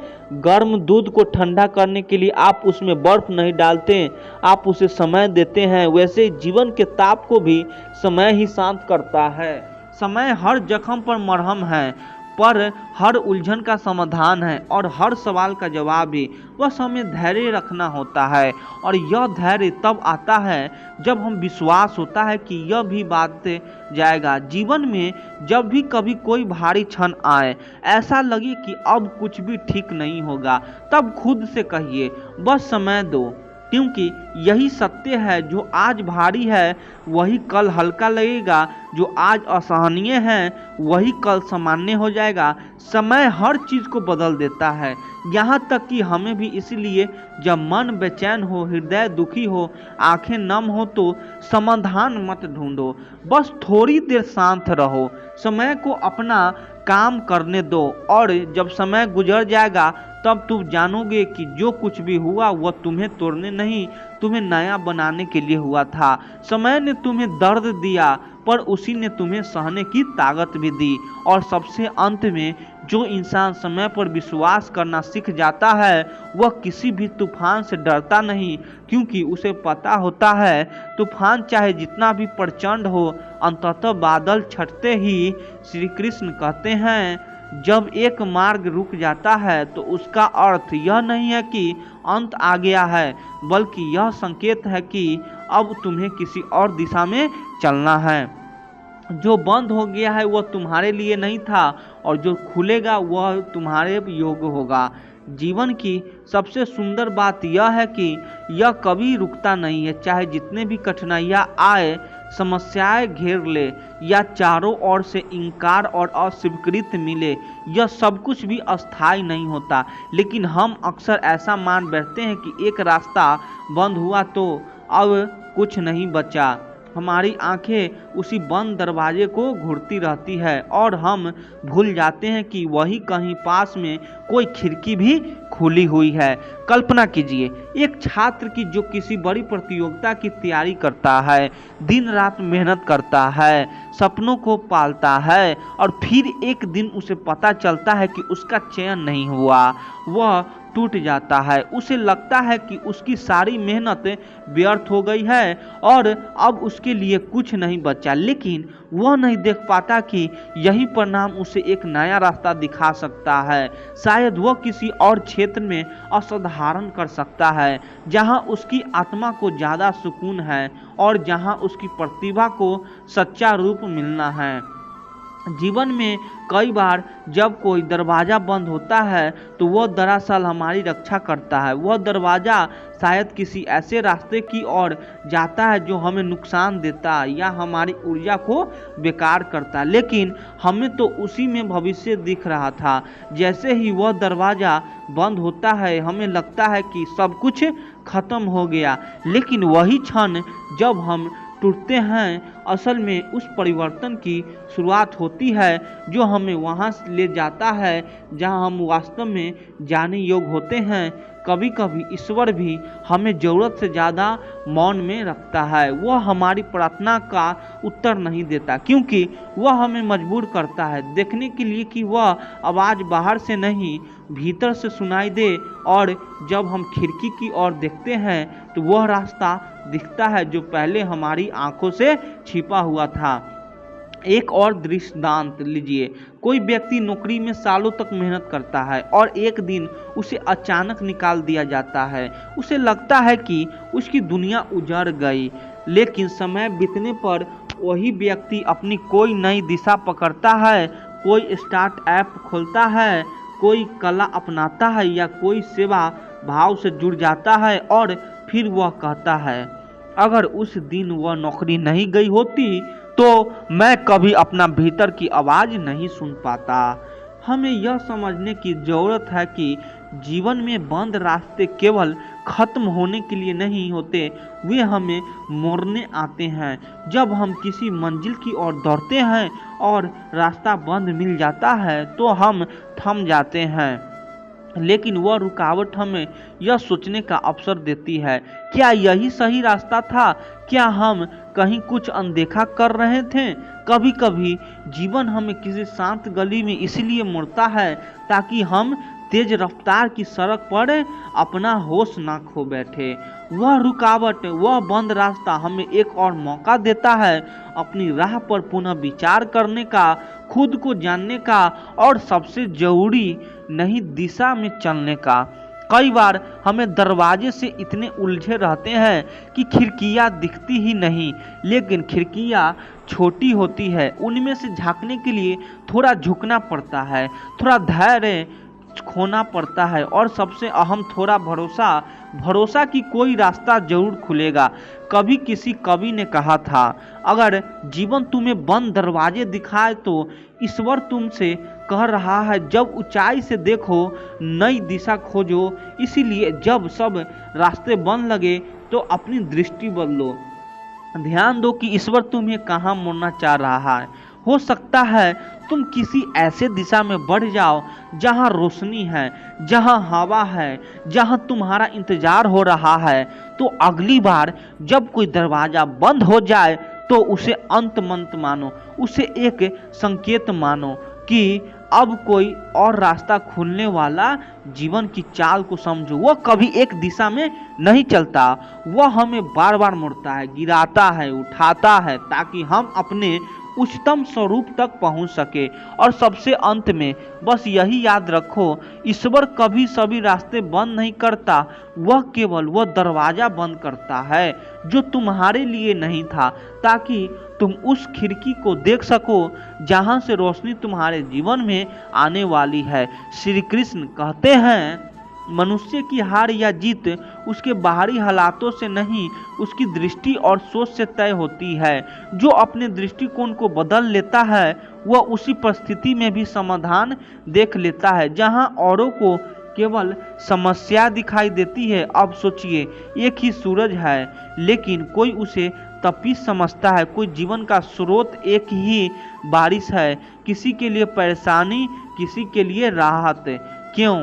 गर्म दूध को ठंडा करने के लिए आप उसमें बर्फ नहीं डालते, आप उसे समय देते हैं, वैसे जीवन के ताप को भी समय ही शांत करता है। समय हर जख्म पर मरहम है, पर हर उलझन का समाधान है और हर सवाल का जवाब भी। बस हमें धैर्य रखना होता है और यह धैर्य तब आता है जब हम विश्वास होता है कि यह भी बात जाएगा। जीवन में जब भी कभी कोई भारी क्षण आए, ऐसा लगे कि अब कुछ भी ठीक नहीं होगा, तब खुद से कहिए बस समय दो, क्योंकि यही सत्य है, जो आज भारी है वही कल हल्का लगेगा, जो आज असहनीय है वही कल सामान्य हो जाएगा। समय हर चीज को बदल देता है, यहाँ तक कि हमें भी। इसलिए जब मन बेचैन हो, हृदय दुखी हो, आंखें नम हो, तो समाधान मत ढूंढो, बस थोड़ी देर शांत रहो, समय को अपना काम करने दो। और जब समय गुजर जाएगा तब तुम जानोगे कि जो कुछ भी हुआ वह तुम्हें तोड़ने नहीं, तुम्हें नया बनाने के लिए हुआ था। समय ने तुम्हें दर्द दिया पर उसी ने तुम्हें सहने की ताकत भी दी। और सबसे अंत में जो इंसान समय पर विश्वास करना सीख जाता है वह किसी भी तूफान से डरता नहीं, क्योंकि उसे पता होता है तूफान चाहे जितना भी प्रचंड हो अंततः बादल छटते ही। श्री कृष्ण कहते हैं जब एक मार्ग रुक जाता है तो उसका अर्थ यह नहीं है कि अंत आ गया है, बल्कि यह संकेत है कि अब तुम्हें किसी और दिशा में चलना है। जो बंद हो गया है वह तुम्हारे लिए नहीं था और जो खुलेगा वह तुम्हारे योग्य होगा। जीवन की सबसे सुंदर बात यह है कि यह कभी रुकता नहीं है, चाहे जितने भी कठिनाइयाँ आए, समस्याएं घेर ले या चारों ओर से इनकार और अस्वीकृति मिले, यह सब कुछ भी अस्थायी नहीं होता। लेकिन हम अक्सर ऐसा मान बैठते हैं कि एक रास्ता बंद हुआ तो अब कुछ नहीं बचा। हमारी आंखें उसी बंद दरवाजे को घूरती रहती है और हम भूल जाते हैं कि वही कहीं पास में कोई खिड़की भी खुली हुई है। कल्पना कीजिए एक छात्र की जो किसी बड़ी प्रतियोगिता की तैयारी करता है, दिन रात मेहनत करता है, सपनों को पालता है और फिर एक दिन उसे पता चलता है कि उसका चयन नहीं हुआ। वह टूट जाता है, उसे लगता है कि उसकी सारी मेहनत व्यर्थ हो गई है और अब उसके लिए कुछ नहीं बचा। लेकिन वह नहीं देख पाता कि यही परिणाम उसे एक नया रास्ता दिखा सकता है। शायद वह किसी और क्षेत्र में असाधारण कर सकता है, जहां उसकी आत्मा को ज़्यादा सुकून है और जहां उसकी प्रतिभा को सच्चा रूप मिलना है। जीवन में कई बार जब कोई दरवाज़ा बंद होता है तो वह दरअसल हमारी रक्षा करता है। वह दरवाज़ा शायद किसी ऐसे रास्ते की ओर जाता है जो हमें नुकसान देता है या हमारी ऊर्जा को बेकार करता है, लेकिन हमें तो उसी में भविष्य दिख रहा था। जैसे ही वह दरवाज़ा बंद होता है हमें लगता है कि सब कुछ खत्म हो गया, लेकिन वही क्षण जब हम टूटते हैं असल में उस परिवर्तन की शुरुआत होती है जो हमें वहाँ ले जाता है जहाँ हम वास्तव में जाने योग्य होते हैं। कभी कभी ईश्वर भी हमें ज़रूरत से ज़्यादा मौन में रखता है। वह हमारी प्रार्थना का उत्तर नहीं देता, क्योंकि वह हमें मजबूर करता है देखने के लिए कि वह आवाज़ बाहर से नहीं भीतर से सुनाई दे। और जब हम खिड़की की ओर देखते हैं तो वह रास्ता दिखता है जो पहले हमारी आंखों से छिपा हुआ था। एक और दृष्टांत लीजिए। कोई व्यक्ति नौकरी में सालों तक मेहनत करता है और एक दिन उसे अचानक निकाल दिया जाता है। उसे लगता है कि उसकी दुनिया उजड़ गई, लेकिन समय बीतने पर वही व्यक्ति अपनी कोई नई दिशा पकड़ता है, कोई स्टार्टअप खोलता है, कोई कला अपनाता है या कोई सेवा भाव से जुड़ जाता है और फिर वह कहता है अगर उस दिन वह नौकरी नहीं गई होती तो मैं कभी अपना भीतर की आवाज़ नहीं सुन पाता। हमें यह समझने की ज़रूरत है कि जीवन में बंद रास्ते केवल खत्म होने के लिए नहीं होते, वे हमें मोड़ने आते हैं। जब हम किसी मंजिल की ओर दौड़ते हैं और रास्ता बंद मिल जाता है तो हम थम जाते हैं, लेकिन वह रुकावट हमें यह सोचने का अवसर देती है क्या यही सही रास्ता था, क्या हम कहीं कुछ अनदेखा कर रहे थे। कभी कभी जीवन हमें किसी शांत गली में इसलिए मोड़ता है ताकि हम तेज रफ्तार की सड़क पर अपना होश ना खो बैठे। वह रुकावट, वह बंद रास्ता हमें एक और मौका देता है अपनी राह पर पुनः विचार करने का, खुद को जानने का और सबसे जरूरी नई दिशा में चलने का। कई बार हमें दरवाजे से इतने उलझे रहते हैं कि खिड़कियां दिखती ही नहीं, लेकिन खिड़कियां छोटी होती है, उनमें से झांकने के लिए थोड़ा झुकना पड़ता है, थोड़ा धैर्य खोना पड़ता है और सबसे अहम थोड़ा भरोसा कि कोई रास्ता जरूर खुलेगा। कभी किसी कवि ने कहा था अगर जीवन तुम्हें बंद दरवाजे दिखाए तो ईश्वर तुमसे कह रहा है जब ऊंचाई से देखो नई दिशा खोजो। इसीलिए जब सब रास्ते बंद लगे तो अपनी दृष्टि बदलो, ध्यान दो कि ईश्वर तुम्हें कहाँ मोड़ना चाह रहा है। हो सकता है तुम किसी ऐसे दिशा में बढ़ जाओ जहां रोशनी है, जहां हवा है, जहां तुम्हारा इंतजार हो रहा है। तो अगली बार जब कोई दरवाजा बंद हो जाए तो उसे अंत मंत मानो, उसे एक संकेत मानो कि अब कोई और रास्ता खुलने वाला। जीवन की चाल को समझो, वह कभी एक दिशा में नहीं चलता, वह हमें बार बार मुड़ता है, गिराता है, उठाता है, ताकि हम अपने उच्चतम स्वरूप तक पहुंच सके। और सबसे अंत में बस यही याद रखो, ईश्वर कभी सभी रास्ते बंद नहीं करता, वह केवल वह दरवाजा बंद करता है जो तुम्हारे लिए नहीं था, ताकि तुम उस खिड़की को देख सको जहां से रोशनी तुम्हारे जीवन में आने वाली है। श्री कृष्ण कहते हैं, मनुष्य की हार या जीत उसके बाहरी हालातों से नहीं, उसकी दृष्टि और सोच से तय होती है। जो अपने दृष्टिकोण को बदल लेता है वह उसी परिस्थिति में भी समाधान देख लेता है जहां औरों को केवल समस्या दिखाई देती है। अब सोचिए, एक ही सूरज है लेकिन कोई उसे तपिश समझता है, कोई जीवन का स्रोत एक ही बारिश है, किसी के लिए परेशानी, किसी के लिए राहत। क्यों?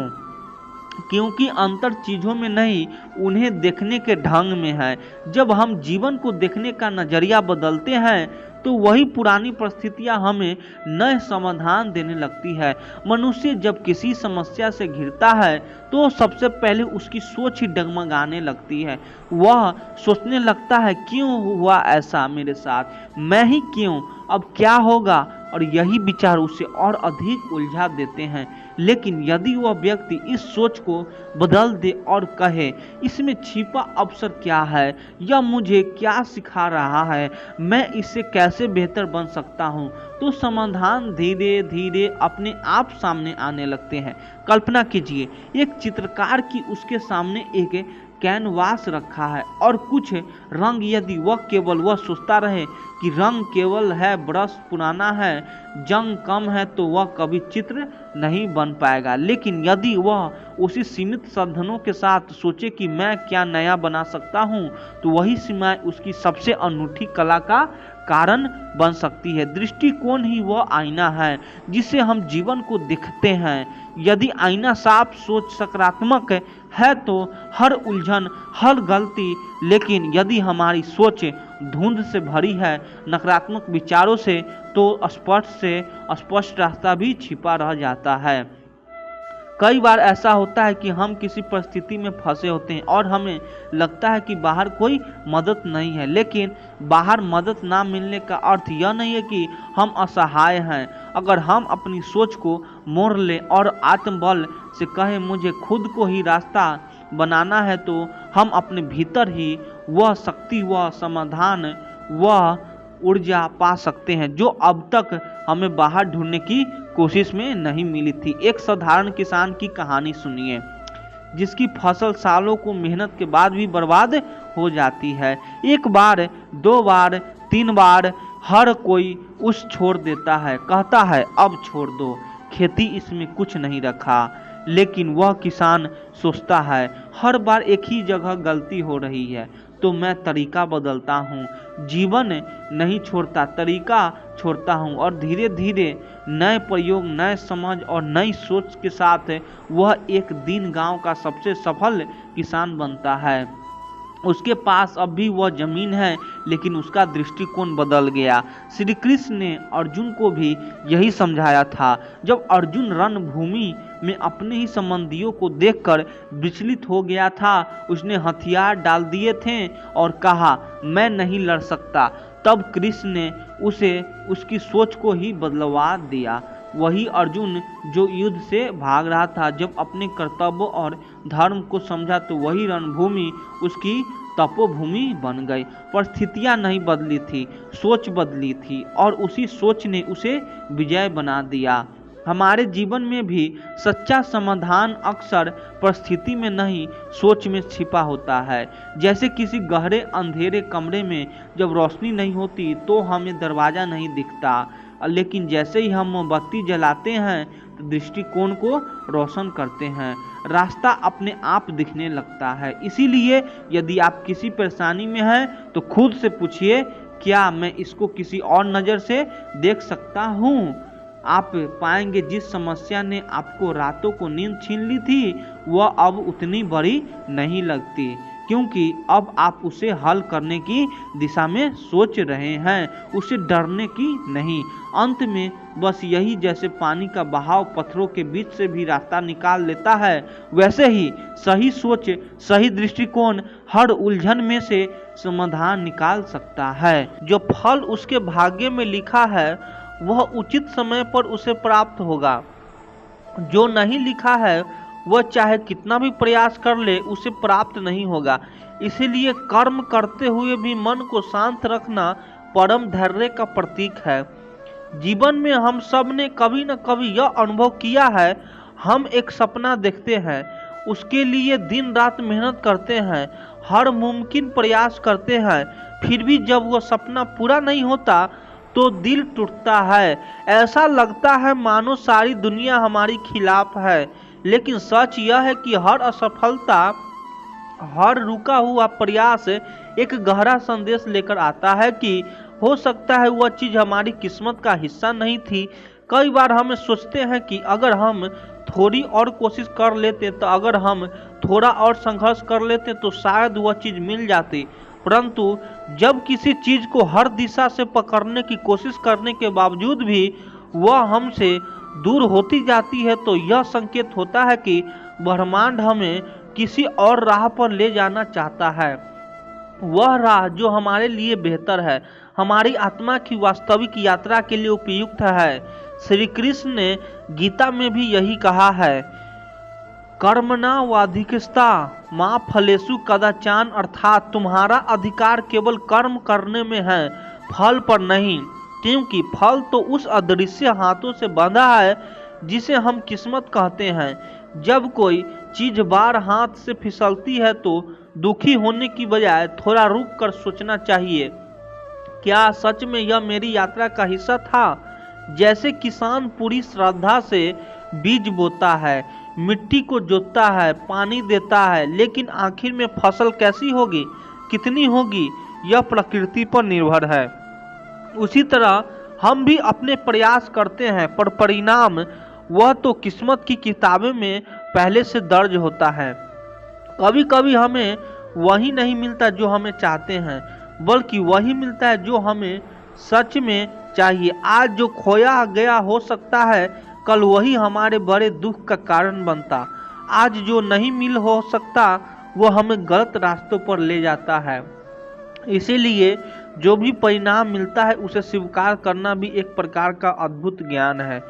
क्योंकि अंतर चीजों में नहीं, उन्हें देखने के ढंग में है। जब हम जीवन को देखने का नजरिया बदलते हैं तो वही पुरानी परिस्थितियां हमें नए समाधान देने लगती है। मनुष्य जब किसी समस्या से घिरता है तो सबसे पहले उसकी सोच ही डगमगाने लगती है। वह सोचने लगता है, क्यों हुआ ऐसा मेरे साथ, मैं ही क्यों, अब क्या होगा, और यही विचार उसे और अधिक उलझा देते हैं। लेकिन यदि वह व्यक्ति इस सोच को बदल दे और कहे, इसमें छिपा अवसर क्या है, यह मुझे क्या सिखा रहा है, मैं इससे कैसे बेहतर बन सकता हूँ, तो समाधान धीरे धीरे अपने आप सामने आने लगते हैं। कल्पना कीजिए, एक चित्रकार की उसके सामने एक कैनवास रखा है और कुछ रंग, यदि वह केवल वह सोचता रहे कि रंग केवल है, ब्रश पुराना है, जंग कम है, तो वह कभी चित्र नहीं बन पाएगा। लेकिन यदि वह उसी सीमित साधनों के साथ सोचे कि मैं क्या नया बना सकता हूँ, तो वही सीमाएं उसकी सबसे अनूठी कला का कारण बन सकती है। दृष्टिकोण ही वह आईना है जिससे हम जीवन को देखते हैं। यदि आईना साफ सोच सकारात्मक है तो हर उलझन, हर गलती, लेकिन यदि हमारी सोच धुंध से भरी है, नकारात्मक विचारों से, तो स्पष्ट रास्ता भी छिपा रह जाता है। कई बार ऐसा होता है कि हम किसी परिस्थिति में फंसे होते हैं और हमें लगता है कि बाहर कोई मदद नहीं है, लेकिन बाहर मदद ना मिलने का अर्थ यह नहीं है कि हम असहाय हैं। अगर हम अपनी सोच को मोड़ लें और आत्मबल से कहें, मुझे खुद को ही रास्ता बनाना है, तो हम अपने भीतर ही वह शक्ति, वह समाधान, वह ऊर्जा पा सकते हैं जो अब तक हमें बाहर ढूंढने की कोशिश में नहीं मिली थी। एक साधारण किसान की कहानी सुनिए, जिसकी फसल सालों को मेहनत के बाद भी बर्बाद हो जाती है। एक बार, दो बार, तीन बार हर कोई उस छोड़ देता है, कहता है अब छोड़ दो, खेती इसमें कुछ नहीं रखा। लेकिन वह किसान सोचता है, हर बार एक ही जगह गलती हो रही है, तो मैं तरीका बदलता हूँ, जीवन नहीं छोड़ता, तरीका छोड़ता हूँ। और धीरे धीरे नए प्रयोग, नए समझ और नई सोच के साथ वह एक दिन गांव का सबसे सफल किसान बनता है। उसके पास अब भी वह जमीन है, लेकिन उसका दृष्टिकोण बदल गया। श्री कृष्ण ने अर्जुन को भी यही समझाया था। जब अर्जुन रणभूमि में अपने ही संबंधियों को देखकर विचलित हो गया था, उसने हथियार डाल दिए थे और कहा, मैं नहीं लड़ सकता। तब कृष्ण ने उसे उसकी सोच को ही बदलवा दिया। वही अर्जुन जो युद्ध से भाग रहा था, जब अपने कर्तव्य और धर्म को समझा तो वही रणभूमि उसकी तपोभूमि बन गई। परिस्थितियां नहीं बदली थी, सोच बदली थी, और उसी सोच ने उसे विजय बना दिया। हमारे जीवन में भी सच्चा समाधान अक्सर परिस्थिति में नहीं, सोच में छिपा होता है। जैसे किसी गहरे अंधेरे कमरे में जब रोशनी नहीं होती तो हमें दरवाजा नहीं दिखता, लेकिन जैसे ही हम मोमबत्ती जलाते हैं तो दृष्टिकोण को रोशन करते हैं, रास्ता अपने आप दिखने लगता है। इसीलिए यदि आप किसी परेशानी में हैं तो खुद से पूछिए, क्या मैं इसको किसी और नज़र से देख सकता हूँ? आप पाएंगे जिस समस्या ने आपको रातों को नींद छीन ली थी, वह अब उतनी बड़ी नहीं लगती, क्योंकि अब आप उसे हल करने की दिशा में सोच रहे हैं, उसे डरने की नहीं। अंत में बस यही, जैसे पानी का बहाव पत्थरों के बीच से भी रास्ता निकाल लेता है, वैसे ही सही सोच, सही दृष्टिकोण हर उलझन में से समाधान निकाल सकता है। जो फल उसके भाग्य में लिखा है वह उचित समय पर उसे प्राप्त होगा, जो नहीं लिखा है वह चाहे कितना भी प्रयास कर ले उसे प्राप्त नहीं होगा। इसीलिए कर्म करते हुए भी मन को शांत रखना परम धैर्य का प्रतीक है। जीवन में हम सब ने कभी न कभी यह अनुभव किया है, हम एक सपना देखते हैं, उसके लिए दिन रात मेहनत करते हैं, हर मुमकिन प्रयास करते हैं, फिर भी जब वह सपना पूरा नहीं होता तो दिल टूटता है। ऐसा लगता है मानो सारी दुनिया हमारी खिलाफ है। लेकिन सच यह है कि हर असफलता, हर रुका हुआ प्रयास एक गहरा संदेश लेकर आता है कि हो सकता है वह चीज़ हमारी किस्मत का हिस्सा नहीं थी। कई बार हम सोचते हैं कि अगर हम थोड़ी और कोशिश कर लेते, तो अगर हम थोड़ा और संघर्ष कर लेते तो शायद वह चीज़ मिल जाती। परंतु जब किसी चीज़ को हर दिशा से पकड़ने की कोशिश करने के बावजूद भी वह हमसे दूर होती जाती है, तो यह संकेत होता है कि ब्रह्मांड हमें किसी और राह पर ले जाना चाहता है, वह राह जो हमारे लिए बेहतर है, हमारी आत्मा की वास्तविक यात्रा के लिए उपयुक्त है। श्री कृष्ण ने गीता में भी यही कहा है, कर्मणा वाधिकस्ता मां फलेषु कदाचान, अर्थात तुम्हारा अधिकार केवल कर्म करने में है, फल पर नहीं। क्योंकि फल तो उस अदृश्य हाथों से बंधा है जिसे हम किस्मत कहते हैं। जब कोई चीज बार हाथ से फिसलती है तो दुखी होने की बजाय थोड़ा रुक कर सोचना चाहिए, क्या सच में यह मेरी यात्रा का हिस्सा था। जैसे किसान पूरी श्रद्धा से बीज बोता है, मिट्टी को जोतता है, पानी देता है, लेकिन आखिर में फसल कैसी होगी, कितनी होगी, यह प्रकृति पर निर्भर है। उसी तरह हम भी अपने प्रयास करते हैं, पर परिणाम वह तो किस्मत की किताबें में पहले से दर्ज होता है। कभी कभी हमें वही नहीं मिलता जो हमें चाहते हैं, बल्कि वही मिलता है जो हमें सच में चाहिए। आज जो खोया गया हो सकता है कल वही हमारे बड़े दुख का कारण बनता। आज जो नहीं मिल हो सकता वह हमें गलत रास्तों पर ले जाता है। इसीलिए जो भी परिणाम मिलता है उसे स्वीकार करना भी एक प्रकार का अद्भुत ज्ञान है,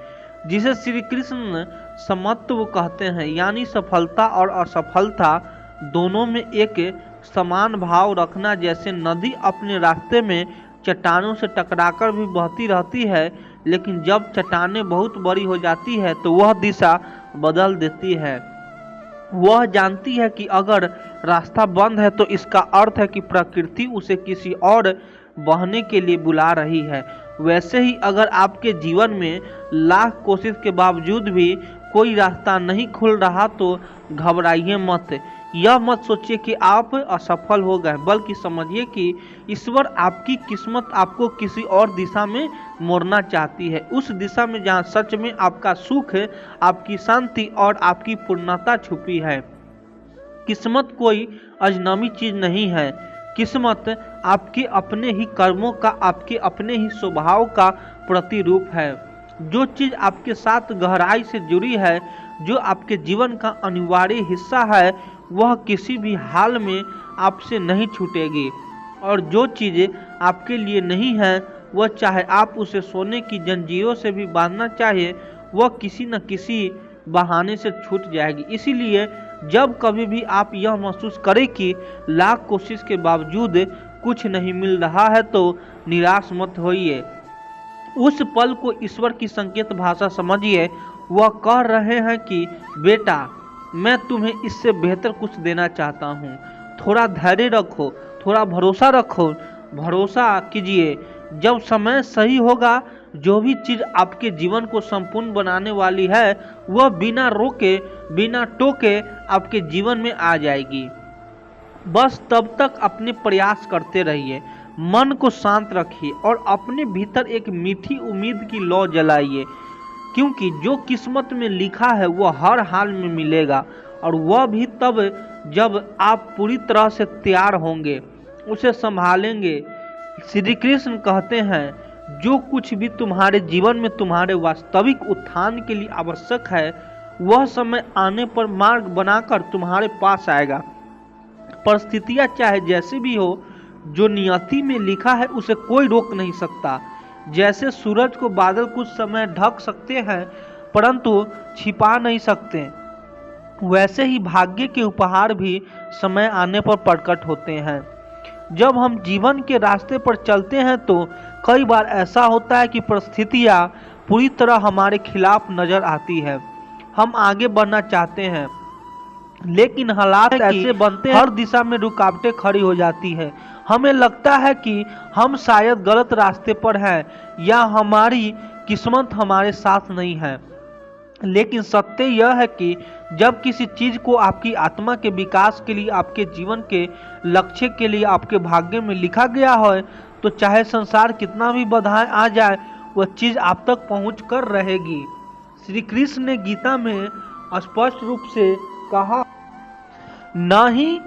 जिसे श्री कृष्ण समत्व कहते हैं। यानी सफलता और असफलता दोनों में एक समान भाव रखना। जैसे नदी अपने रास्ते में चट्टानों से टकराकर भी बहती रहती है, लेकिन जब चट्टानें बहुत बड़ी हो जाती है तो वह दिशा बदल देती है। वह जानती है कि अगर रास्ता बंद है तो इसका अर्थ है कि प्रकृति उसे किसी और बहने के लिए बुला रही है। वैसे ही अगर आपके जीवन में लाख कोशिश के बावजूद भी कोई रास्ता नहीं खुल रहा तो घबराइए मत। यह मत सोचिए कि आप असफल हो गए, बल्कि समझिए कि ईश्वर आपकी किस्मत आपको किसी और दिशा में मोड़ना चाहती है, उस दिशा में जहाँ सच में आपका सुख, आपकी शांति और आपकी पूर्णता छुपी है। किस्मत कोई अजनबी चीज नहीं है। किस्मत आपके अपने ही कर्मों का, आपके अपने ही स्वभाव का प्रतिरूप है। जो चीज आपके साथ गहराई से जुड़ी है, जो आपके जीवन का अनिवार्य हिस्सा है, वह किसी भी हाल में आपसे नहीं छूटेगी। और जो चीज़ें आपके लिए नहीं है, वह चाहे आप उसे सोने की जंजीरों से भी बांधना चाहिए, वह किसी न किसी बहाने से छूट जाएगी। इसीलिए जब कभी भी आप यह महसूस करें कि लाख कोशिश के बावजूद कुछ नहीं मिल रहा है तो निराश मत होइए। उस पल को ईश्वर की संकेत भाषा समझिए। वह कह रहे हैं कि बेटा, मैं तुम्हें इससे बेहतर कुछ देना चाहता हूँ। थोड़ा धैर्य रखो, थोड़ा भरोसा रखो, भरोसा कीजिए। जब समय सही होगा, जो भी चीज़ आपके जीवन को संपूर्ण बनाने वाली है, वह बिना रोके, बिना टोके आपके जीवन में आ जाएगी। बस तब तक अपने प्रयास करते रहिए, मन को शांत रखिए और अपने भीतर एक मीठी उम्मीद की लौ जलाइए, क्योंकि जो किस्मत में लिखा है वह हर हाल में मिलेगा। और वह भी तब जब आप पूरी तरह से तैयार होंगे, उसे संभालेंगे। श्री कृष्ण कहते हैं जो कुछ भी तुम्हारे जीवन में तुम्हारे वास्तविक उत्थान के लिए आवश्यक है, वह समय आने पर मार्ग बनाकर तुम्हारे पास आएगा। परिस्थितियां चाहे जैसी भी हो, जो नियति में लिखा है उसे कोई रोक नहीं सकता। जैसे सूरज को बादल कुछ समय ढक सकते हैं परंतु छिपा नहीं सकते, वैसे ही भाग्य के उपहार भी समय आने पर प्रकट होते हैं। जब हम जीवन के रास्ते पर चलते हैं तो कई बार ऐसा होता है कि परिस्थितियां पूरी तरह हमारे खिलाफ नजर आती है। हम आगे बढ़ना चाहते हैं लेकिन हालात ऐसे बनते हैं, हर दिशा में रुकावटें खड़ी हो जाती है। हमें लगता है कि हम शायद गलत रास्ते पर हैं या हमारी किस्मत हमारे साथ नहीं है। लेकिन सत्य यह है कि जब किसी चीज को आपकी आत्मा के विकास के लिए, आपके जीवन के लक्ष्य के लिए आपके भाग्य में लिखा गया है, तो चाहे संसार कितना भी बाधाएं आ जाए, वह चीज आप तक पहुंच कर रहेगी। श्री कृष्ण ने गीता में स्पष्ट रूप से कहा, न ही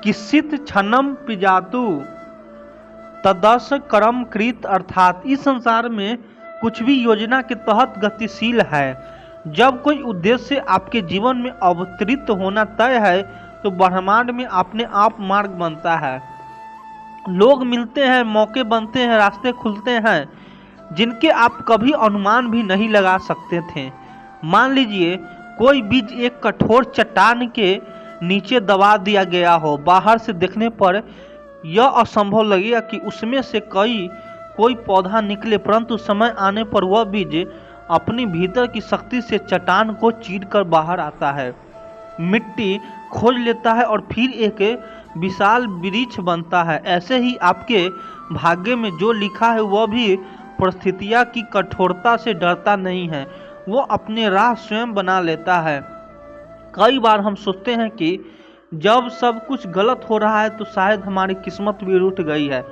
किसित क्षणम पिजातु तदस कर्म कृत, अर्थात इस संसार में कुछ भी योजना के तहत गतिशील है। जब कोई उद्देश्य आपके जीवन में अवतरित होना तय है तो ब्रह्मांड में अपने आप मार्ग बनता है। लोग मिलते हैं, मौके बनते हैं, रास्ते खुलते हैं जिनके आप कभी अनुमान भी नहीं लगा सकते थे। मान लीजिए कोई बीज एक कठोर चट्टान के नीचे दबा दिया गया हो। बाहर से देखने पर यह असंभव लगेगा कि उसमें से कोई पौधा निकले, परंतु समय आने पर वह बीज अपनी भीतर की शक्ति से चट्टान को चीरकर बाहर आता है, मिट्टी खोज लेता है और फिर एक विशाल वृक्ष बनता है। ऐसे ही आपके भाग्य में जो लिखा है वह भी परिस्थितियां की कठोरता से डरता नहीं है, वो अपने राह स्वयं बना लेता है। कई बार हम सोचते हैं कि जब सब कुछ गलत हो रहा है तो शायद हमारी किस्मत भी रूठ गई है,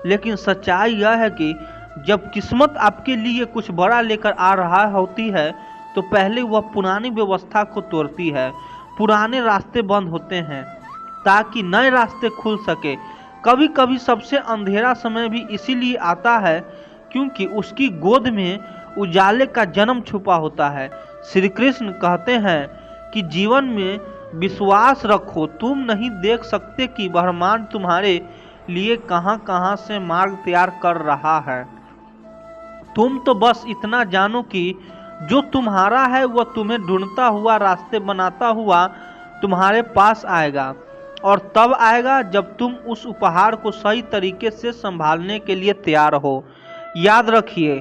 लेकिन सच्चाई यह है कि जब किस्मत आपके लिए कुछ बड़ा लेकर आ रहा होती है तो पहले वह पुरानी व्यवस्था को तोड़ती है। पुराने रास्ते बंद होते हैं ताकि नए रास्ते खुल सके। कभी कभी सबसे अंधेरा समय भी इसीलिए आता है क्योंकि उसकी गोद में उजाले का जन्म छुपा होता है। श्री कृष्ण कहते हैं कि जीवन में विश्वास रखो, तुम नहीं देख सकते कि ब्रह्मांड तुम्हारे लिए कहां कहां से मार्ग तैयार कर रहा है। तुम तो बस इतना जानो कि जो तुम्हारा है वह तुम्हें ढूंढता हुआ, रास्ते बनाता हुआ तुम्हारे पास आएगा, और तब आएगा जब तुम उस उपहार को सही तरीके से संभालने के लिए तैयार हो। याद रखिए,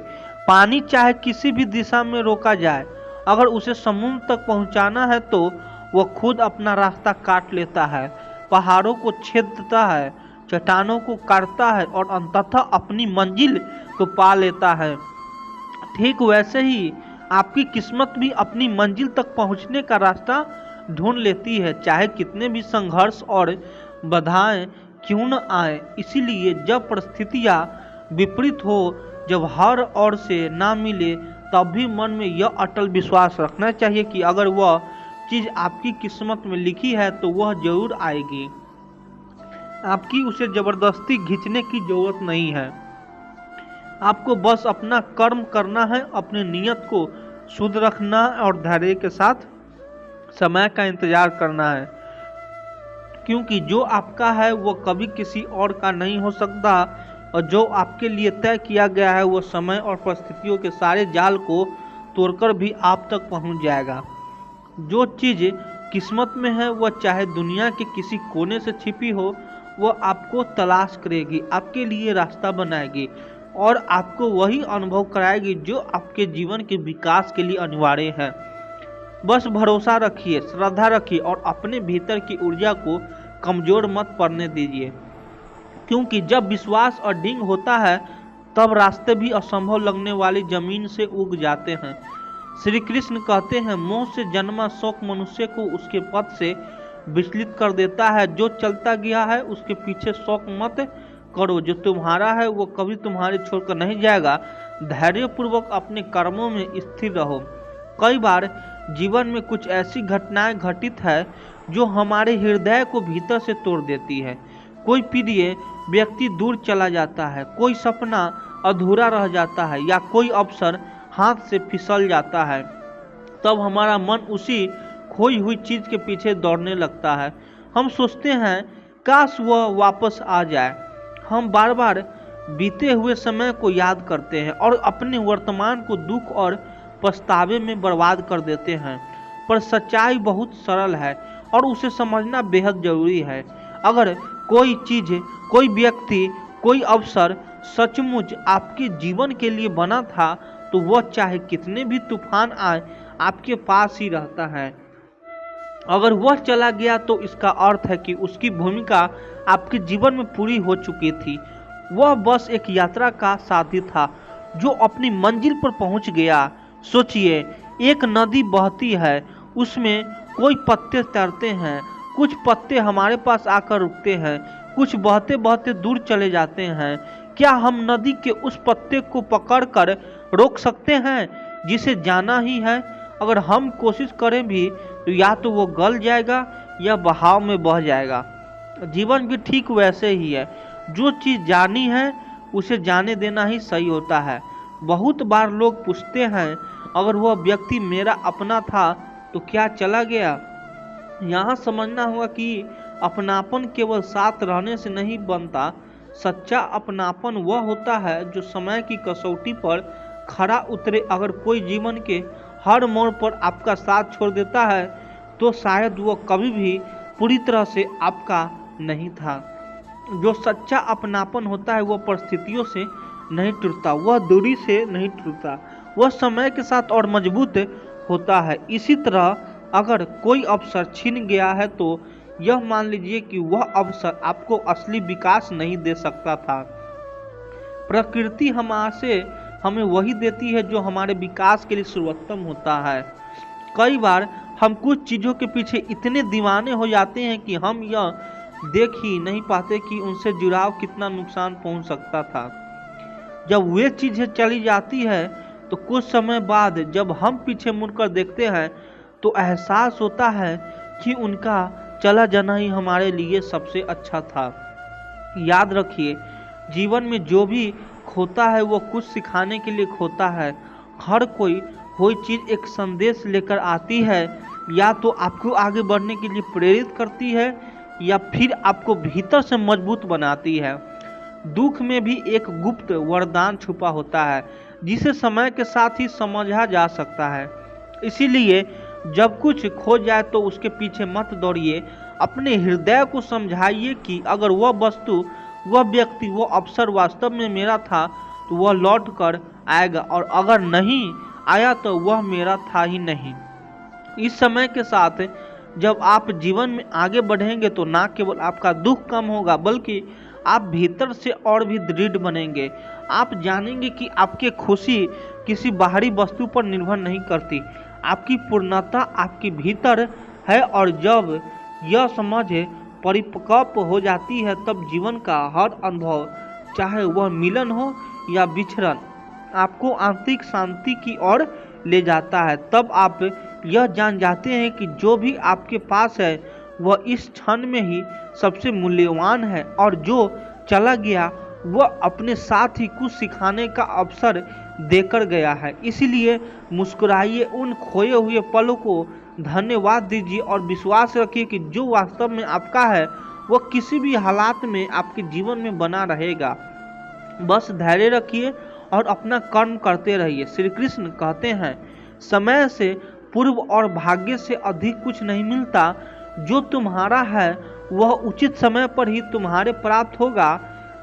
पानी चाहे किसी भी दिशा में रोका जाए, अगर उसे समुद्र तक पहुंचाना है तो वह खुद अपना रास्ता काट लेता है, पहाड़ों को छेदता है, चट्टानों को काटता है और अंततः अपनी मंजिल को पा लेता है। ठीक वैसे ही आपकी किस्मत भी अपनी मंजिल तक पहुंचने का रास्ता ढूंढ लेती है, चाहे कितने भी संघर्ष और बाधाएं क्यों न आए। इसीलिए जब परिस्थितियां विपरीत हो, जब हर ओर से ना मिले, तब भी मन में यह अटल विश्वास रखना चाहिए कि अगर वह चीज आपकी किस्मत में लिखी है तो वह जरूर आएगी। आपकी उसे जबरदस्ती खींचने की जरूरत नहीं है। आपको बस अपना कर्म करना है, अपनी नियत को शुद्ध रखना और धैर्य के साथ समय का इंतजार करना है, क्योंकि जो आपका है वह कभी किसी और का नहीं हो सकता, और जो आपके लिए तय किया गया है वह समय और परिस्थितियों के सारे जाल को तोड़कर भी आप तक पहुंच जाएगा। जो चीज़ किस्मत में है वह चाहे दुनिया के किसी कोने से छिपी हो, वह आपको तलाश करेगी, आपके लिए रास्ता बनाएगी और आपको वही अनुभव कराएगी जो आपके जीवन के विकास के लिए अनिवार्य है। बस भरोसा रखिए, श्रद्धा रखिए और अपने भीतर की ऊर्जा को कमजोर मत पड़ने दीजिए, क्योंकि जब विश्वास अडिग होता है तब रास्ते भी असंभव लगने वाली जमीन से उग जाते हैं। श्री कृष्ण कहते हैं, मोह से जन्मा शौक मनुष्य को उसके पथ से विचलित कर देता है। जो चलता गया है उसके पीछे शौक मत करो, जो तुम्हारा है वो कभी तुम्हारे छोड़कर नहीं जाएगा। धैर्यपूर्वक अपने कर्मों में स्थिर रहो, कई बार जीवन में कुछ ऐसी घटनाएं घटित है जो हमारे हृदय को भीतर से तोड़ देती है। कोई प्रिय व्यक्ति दूर चला जाता है, कोई सपना अधूरा रह जाता है या कोई अवसर हाथ से फिसल जाता है। तब हमारा मन उसी खोई हुई चीज के पीछे दौड़ने लगता है। हम सोचते हैं काश वह वापस आ जाए। हम बार बार बीते हुए समय को याद करते हैं और अपने वर्तमान को दुख और पछतावे में बर्बाद कर देते हैं। पर सच्चाई बहुत सरल है और उसे समझना बेहद जरूरी है। अगर कोई चीज, कोई व्यक्ति, कोई अवसर सचमुच आपके जीवन के लिए बना था तो वह चाहे कितने भी तूफान आए आपके पास ही रहता है। अगर वह चला गया तो इसका अर्थ है कि उसकी भूमिका आपके जीवन में पूरी हो चुकी थी। वह बस एक यात्रा का साथी था जो अपनी मंजिल पर पहुंच गया। सोचिए, एक नदी बहती है, उसमें कोई पत्ते तैरते हैं, कुछ पत्ते हमारे पास आकर रुकते हैं, कुछ बहते बहते दूर चले जाते हैं। क्या हम नदी के उस पत्ते को पकड़कर रोक सकते हैं जिसे जाना ही है? अगर हम कोशिश करें भी तो या तो वो गल जाएगा या बहाव में बह जाएगा। जीवन भी ठीक वैसे ही है। जो चीज़ जानी है उसे जाने देना ही सही होता है। बहुत बार लोग पूछते हैं, अगर वह व्यक्ति मेरा अपना था तो क्या चला गया? यहाँ समझना होगा कि अपनापन केवल साथ रहने से नहीं बनता। सच्चा अपनापन वह होता है जो समय की कसौटी पर खरा उतरे। अगर कोई जीवन के हर मोड़ पर आपका साथ छोड़ देता है तो शायद वह कभी भी पूरी तरह से आपका नहीं था। जो सच्चा अपनापन होता है वह परिस्थितियों से नहीं टूटता, वह दूरी से नहीं टूटता, वह समय के साथ और मजबूत होता है। इसी तरह अगर कोई अवसर छिन गया है तो यह मान लीजिए कि वह अवसर आपको असली विकास नहीं दे सकता था। प्रकृति हमें वही देती है जो हमारे विकास के लिए सर्वोत्तम होता है। कई बार हम कुछ चीज़ों के पीछे इतने दीवाने हो जाते हैं कि हम यह देख ही नहीं पाते कि उनसे जुड़ाव कितना नुकसान पहुंच सकता था। जब वे चीज़ें चली जाती है तो कुछ समय बाद जब हम पीछे मुड़कर देखते हैं तो एहसास होता है कि उनका चला जाना ही हमारे लिए सबसे अच्छा था। याद रखिए, जीवन में जो भी खोता है वो कुछ सिखाने के लिए खोता है। हर कोई चीज़ एक संदेश लेकर आती है, या तो आपको आगे बढ़ने के लिए प्रेरित करती है या फिर आपको भीतर से मजबूत बनाती है। दुख में भी एक गुप्त वरदान छुपा होता है जिसे समय के साथ ही समझा जा सकता है। इसीलिए जब कुछ खो जाए तो उसके पीछे मत दौड़िए। अपने हृदय को समझाइए कि अगर वह वस्तु, वह व्यक्ति, वह अवसर वास्तव में मेरा था तो वह लौट कर आएगा, और अगर नहीं आया तो वह मेरा था ही नहीं। इस समय के साथ जब आप जीवन में आगे बढ़ेंगे तो ना केवल आपका दुख कम होगा बल्कि आप भीतर से और भी दृढ़ बनेंगे। आप जानेंगे कि आपकी खुशी किसी बाहरी वस्तु पर निर्भर नहीं करती, आपकी पूर्णता आपके भीतर है। और जब यह समझ परिपक्व हो जाती है तब जीवन का हर अनुभव, चाहे वह मिलन हो या विछड़न, आपको आंतरिक शांति की ओर ले जाता है। तब आप यह जान जाते हैं कि जो भी आपके पास है वह इस क्षण में ही सबसे मूल्यवान है, और जो चला गया वह अपने साथ ही कुछ सिखाने का अवसर देकर गया है। इसलिए मुस्कुराइए, उन खोए हुए पलों को धन्यवाद दीजिए और विश्वास रखिए कि जो वास्तव में आपका है वह किसी भी हालात में आपके जीवन में बना रहेगा। बस धैर्य रखिए और अपना कर्म करते रहिए। श्री कृष्ण कहते हैं, समय से पूर्व और भाग्य से अधिक कुछ नहीं मिलता। जो तुम्हारा है वह उचित समय पर ही तुम्हारे प्राप्त होगा।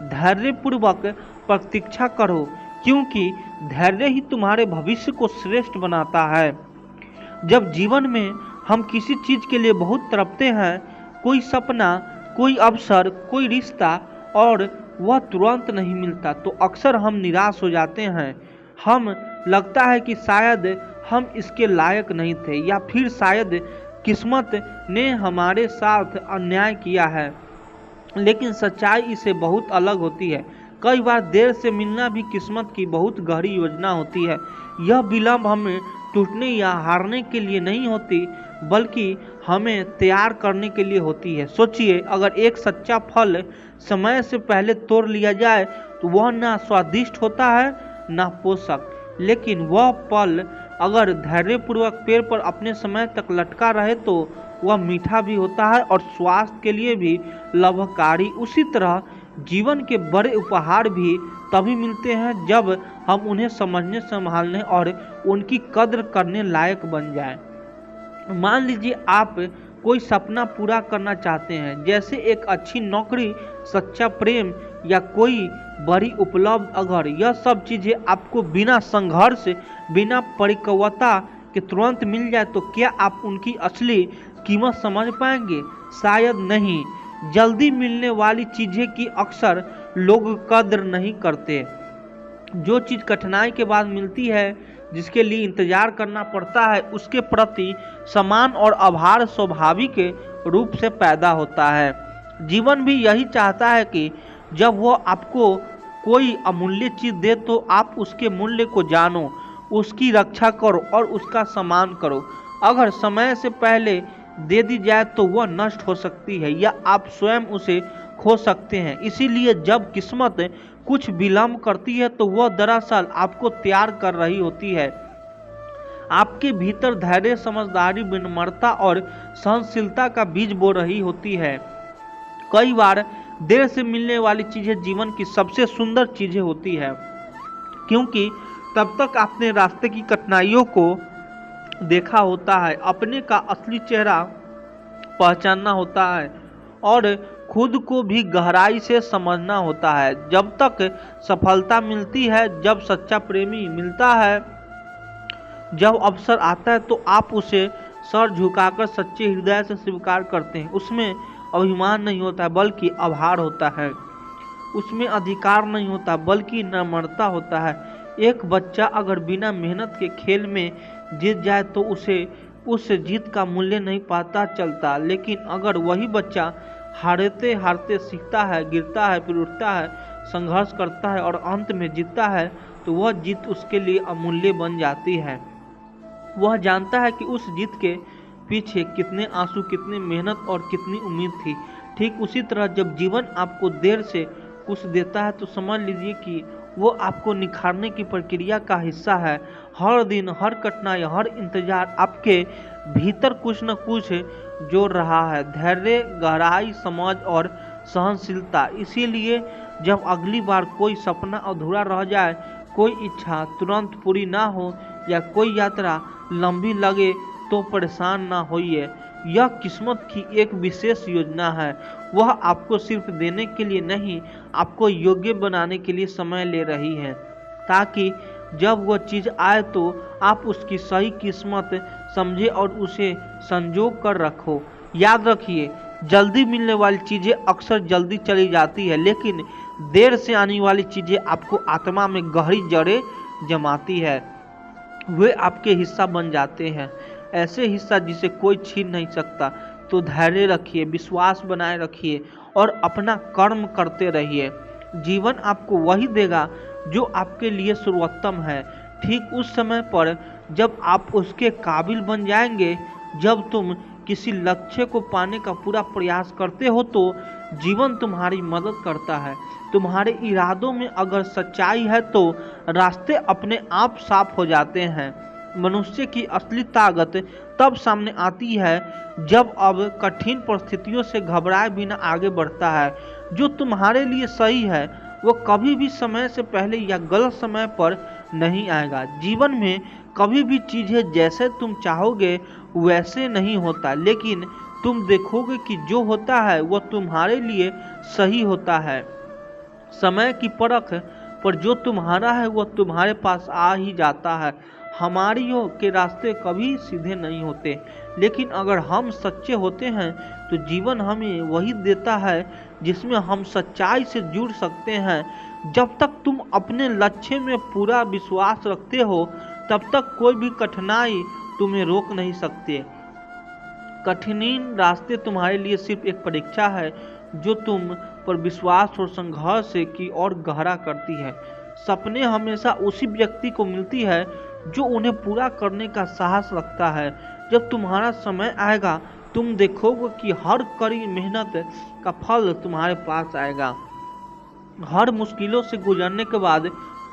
धैर्यपूर्वक प्रतीक्षा करो, क्योंकि धैर्य ही तुम्हारे भविष्य को श्रेष्ठ बनाता है। जब जीवन में हम किसी चीज़ के लिए बहुत तड़पते हैं, कोई सपना, कोई अवसर, कोई रिश्ता, और वह तुरंत नहीं मिलता तो अक्सर हम निराश हो जाते हैं। हम लगता है कि शायद हम इसके लायक नहीं थे, या फिर शायद किस्मत ने हमारे साथ अन्याय किया है। लेकिन सच्चाई इससे बहुत अलग होती है। कई बार देर से मिलना भी किस्मत की बहुत गहरी योजना होती है। यह विलंब हमें टूटने या हारने के लिए नहीं होती, बल्कि हमें तैयार करने के लिए होती है। सोचिए, अगर एक सच्चा फल समय से पहले तोड़ लिया जाए तो वह ना स्वादिष्ट होता है ना पोषक, लेकिन वह फल अगर धैर्यपूर्वक पेड़ पर अपने समय तक लटका रहे तो वह मीठा भी होता है और स्वास्थ्य के लिए भी लाभकारी। उसी तरह जीवन के बड़े उपहार भी तभी मिलते हैं जब हम उन्हें समझने, संभालने और उनकी कद्र करने लायक बन जाएं। मान लीजिए आप कोई सपना पूरा करना चाहते हैं, जैसे एक अच्छी नौकरी, सच्चा प्रेम या कोई बड़ी उपलब्धि। अगर यह सब चीज़ें आपको बिना संघर्ष, बिना परिपक्वता के तुरंत मिल जाए तो क्या आप उनकी असली कीमत समझ पाएंगे? शायद नहीं। जल्दी मिलने वाली चीज़ें की अक्सर लोग कद्र नहीं करते। जो चीज़ कठिनाई के बाद मिलती है, जिसके लिए इंतजार करना पड़ता है, उसके प्रति सम्मान और आभार स्वाभाविक रूप से पैदा होता है। जीवन भी यही चाहता है कि जब वह आपको कोई अमूल्य चीज़ दे तो आप उसके मूल्य को जानो, उसकी रक्षा करो और उसका सम्मान करो। अगर समय से पहले दे दी जाए तो वह नष्ट हो सकती है या आप स्वयं उसे खो सकते हैं। इसीलिए जब किस्मत कुछ विलंब करती है तो वह दरअसल आपको तैयार कर रही होती है। आपके भीतर धैर्य, समझदारी, विनम्रता और सहनशीलता का बीज बो रही होती है। कई बार देर से मिलने वाली चीज़ें जीवन की सबसे सुंदर चीज़ें होती है, क्योंकि तब तक आपने रास्ते की कठिनाइयों को देखा होता है, अपने का असली चेहरा पहचानना होता है और खुद को भी गहराई से समझना होता है। जब तक सफलता मिलती है, जब सच्चा प्रेमी मिलता है, जब अवसर आता है तो आप उसे सर झुकाकर सच्चे हृदय से स्वीकार करते हैं। उसमें अभिमान नहीं होता बल्कि आभार होता है, उसमें अधिकार नहीं होता बल्कि नम्रता होता है। एक बच्चा अगर बिना मेहनत के खेल में जीत जाए तो उसे उस जीत का मूल्य नहीं पता चलता, लेकिन अगर वही बच्चा हारते हारते सीखता है, गिरता है, फिर उठता है, संघर्ष करता है और अंत में जीतता है तो वह जीत उसके लिए अमूल्य बन जाती है। वह जानता है कि उस जीत के पीछे कितने आंसू, कितनी मेहनत और कितनी उम्मीद थी। ठीक उसी तरह जब जीवन आपको देर से कुछ देता है तो समझ लीजिए कि वो आपको निखारने की प्रक्रिया का हिस्सा है। हर दिन, हर कठिनाई, हर इंतजार आपके भीतर कुछ न कुछ जोड़ रहा है, धैर्य, गहराई, समझ और सहनशीलता। इसीलिए जब अगली बार कोई सपना अधूरा रह जाए, कोई इच्छा तुरंत पूरी ना हो या कोई यात्रा लंबी लगे तो परेशान ना होइए। यह किस्मत की एक विशेष योजना है। वह आपको सिर्फ देने के लिए नहीं, आपको योग्य बनाने के लिए समय ले रही है, ताकि जब वह चीज़ आए तो आप उसकी सही किस्मत समझे और उसे संजो कर रखो। याद रखिए, जल्दी मिलने वाली चीज़ें अक्सर जल्दी चली जाती है, लेकिन देर से आने वाली चीज़ें आपको आत्मा में गहरी जड़ें जमाती है। वे आपके हिस्सा बन जाते हैं, ऐसे हिस्सा जिसे कोई छीन नहीं सकता। तो धैर्य रखिए, विश्वास बनाए रखिए और अपना कर्म करते रहिए। जीवन आपको वही देगा जो आपके लिए सर्वोत्तम है, ठीक उस समय पर जब आप उसके काबिल बन जाएंगे। जब तुम किसी लक्ष्य को पाने का पूरा प्रयास करते हो तो जीवन तुम्हारी मदद करता है। तुम्हारे इरादों में अगर सच्चाई है तो रास्ते अपने आप साफ हो जाते हैं। मनुष्य की असली ताकत तब सामने आती है जब अब कठिन परिस्थितियों से घबराए बिना आगे बढ़ता है। जो तुम्हारे लिए सही है वो कभी भी समय से पहले या गलत समय पर नहीं आएगा। जीवन में कभी भी चीज़ें जैसे तुम चाहोगे वैसे नहीं होता, लेकिन तुम देखोगे कि जो होता है वो तुम्हारे लिए सही होता है। समय की परख पर जो तुम्हारा है वो तुम्हारे पास आ ही जाता है। हमारी के रास्ते कभी सीधे नहीं होते, लेकिन अगर हम सच्चे होते हैं तो जीवन हमें वही देता है जिसमें हम सच्चाई से जुड़ सकते हैं। जब तक तुम अपने लक्ष्य में पूरा विश्वास रखते हो तब तक कोई भी कठिनाई तुम्हें रोक नहीं सकते। कठिन रास्ते तुम्हारे लिए सिर्फ एक परीक्षा है जो तुम पर विश्वास और संघर्ष की और गहरा करती है। सपने हमेशा उसी व्यक्ति को मिलती है जो उन्हें पूरा करने का साहस रखता है। जब तुम्हारा समय आएगा तुम देखोगे कि हर कड़ी मेहनत का फल तुम्हारे पास आएगा। हर मुश्किलों से गुजरने के बाद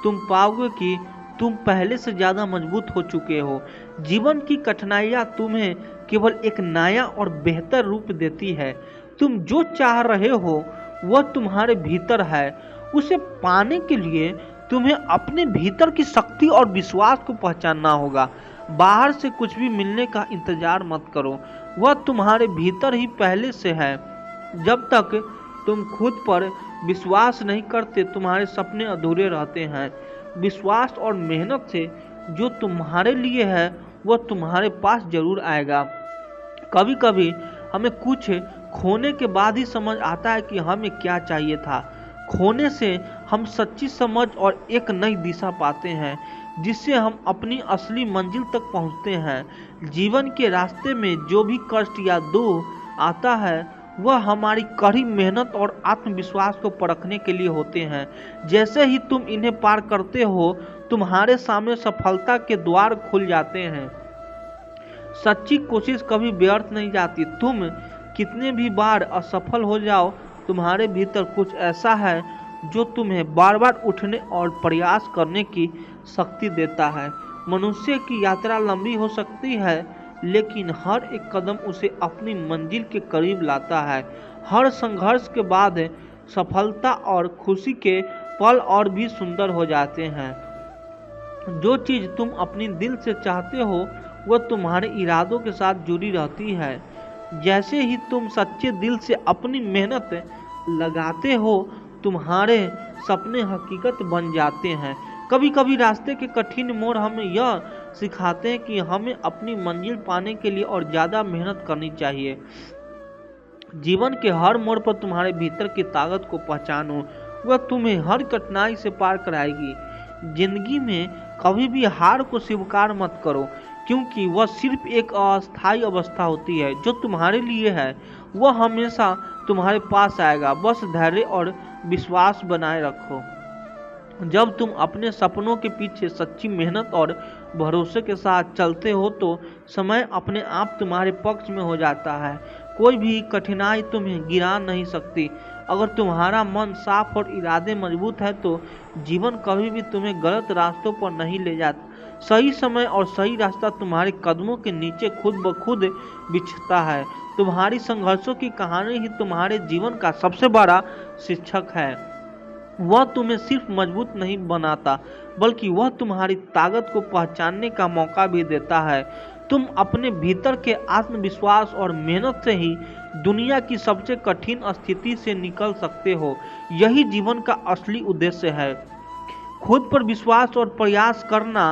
तुम पाओगे कि तुम पहले से ज़्यादा मजबूत हो चुके हो। जीवन की कठिनाइयाँ तुम्हें केवल एक नया और बेहतर रूप देती है। तुम जो चाह रहे हो वह तुम्हारे भीतर है। उसे पाने के लिए तुम्हें अपने भीतर की शक्ति और विश्वास को पहचानना होगा। बाहर से कुछ भी मिलने का इंतजार मत करो, वह तुम्हारे भीतर ही पहले से है। जब तक तुम खुद पर विश्वास नहीं करते तुम्हारे सपने अधूरे रहते हैं। विश्वास और मेहनत से जो तुम्हारे लिए है वह तुम्हारे पास जरूर आएगा। कभी कभी हमें कुछ खोने के बाद ही समझ आता है कि हमें क्या चाहिए था। खोने से हम सच्ची समझ और एक नई दिशा पाते हैं जिससे हम अपनी असली मंजिल तक पहुंचते हैं। जीवन के रास्ते में जो भी कष्ट या दुख आता है वह हमारी कड़ी मेहनत और आत्मविश्वास को परखने के लिए होते हैं। जैसे ही तुम इन्हें पार करते हो तुम्हारे सामने सफलता के द्वार खुल जाते हैं। सच्ची कोशिश कभी व्यर्थ नहीं जाती। तुम कितने भी बार असफल हो जाओ तुम्हारे भीतर कुछ ऐसा है जो तुम्हें बार बार उठने और प्रयास करने की शक्ति देता है। मनुष्य की यात्रा लंबी हो सकती है लेकिन हर एक कदम उसे अपनी मंजिल के करीब लाता है। हर संघर्ष के बाद सफलता और खुशी के पल और भी सुंदर हो जाते हैं। जो चीज़ तुम अपनी दिल से चाहते हो वह तुम्हारे इरादों के साथ जुड़ी रहती है। जैसे ही तुम सच्चे दिल से अपनी मेहनत लगाते हो तुम्हारे सपने हकीकत बन जाते हैं। कभी कभी रास्ते के कठिन मोड़ हमें यह सिखाते हैं कि हमें अपनी मंजिल पाने के लिए और ज़्यादा मेहनत करनी चाहिए। जीवन के हर मोड़ पर तुम्हारे भीतर की ताकत को पहचानो, वह तुम्हें हर कठिनाई से पार कराएगी। जिंदगी में कभी भी हार को स्वीकार मत करो क्योंकि वह सिर्फ एक अस्थायी अवस्था होती है। जो तुम्हारे लिए है वह हमेशा तुम्हारे पास आएगा। बस धैर्य और विश्वास बनाए रखो। जब तुम अपने सपनों के पीछे सच्ची मेहनत और भरोसे के साथ चलते हो तो समय अपने आप तुम्हारे पक्ष में हो जाता है। कोई भी कठिनाई तुम्हें गिरा नहीं सकती। अगर तुम्हारा मन साफ और इरादे मजबूत है तो जीवन कभी भी तुम्हें गलत रास्तों पर नहीं ले जाता। सही समय और सही रास्ता तुम्हारे कदमों के नीचे खुद ब खुद बिछता है। तुम्हारी संघर्षों की कहानी ही तुम्हारे जीवन का सबसे बड़ा शिक्षक है। वह तुम्हें सिर्फ मजबूत नहीं बनाता बल्कि वह तुम्हारी ताकत को पहचानने का मौका भी देता है। तुम अपने भीतर के आत्मविश्वास और मेहनत से ही दुनिया की सबसे कठिन स्थिति से निकल सकते हो। यही जीवन का असली उद्देश्य है। खुद पर विश्वास और प्रयास करना।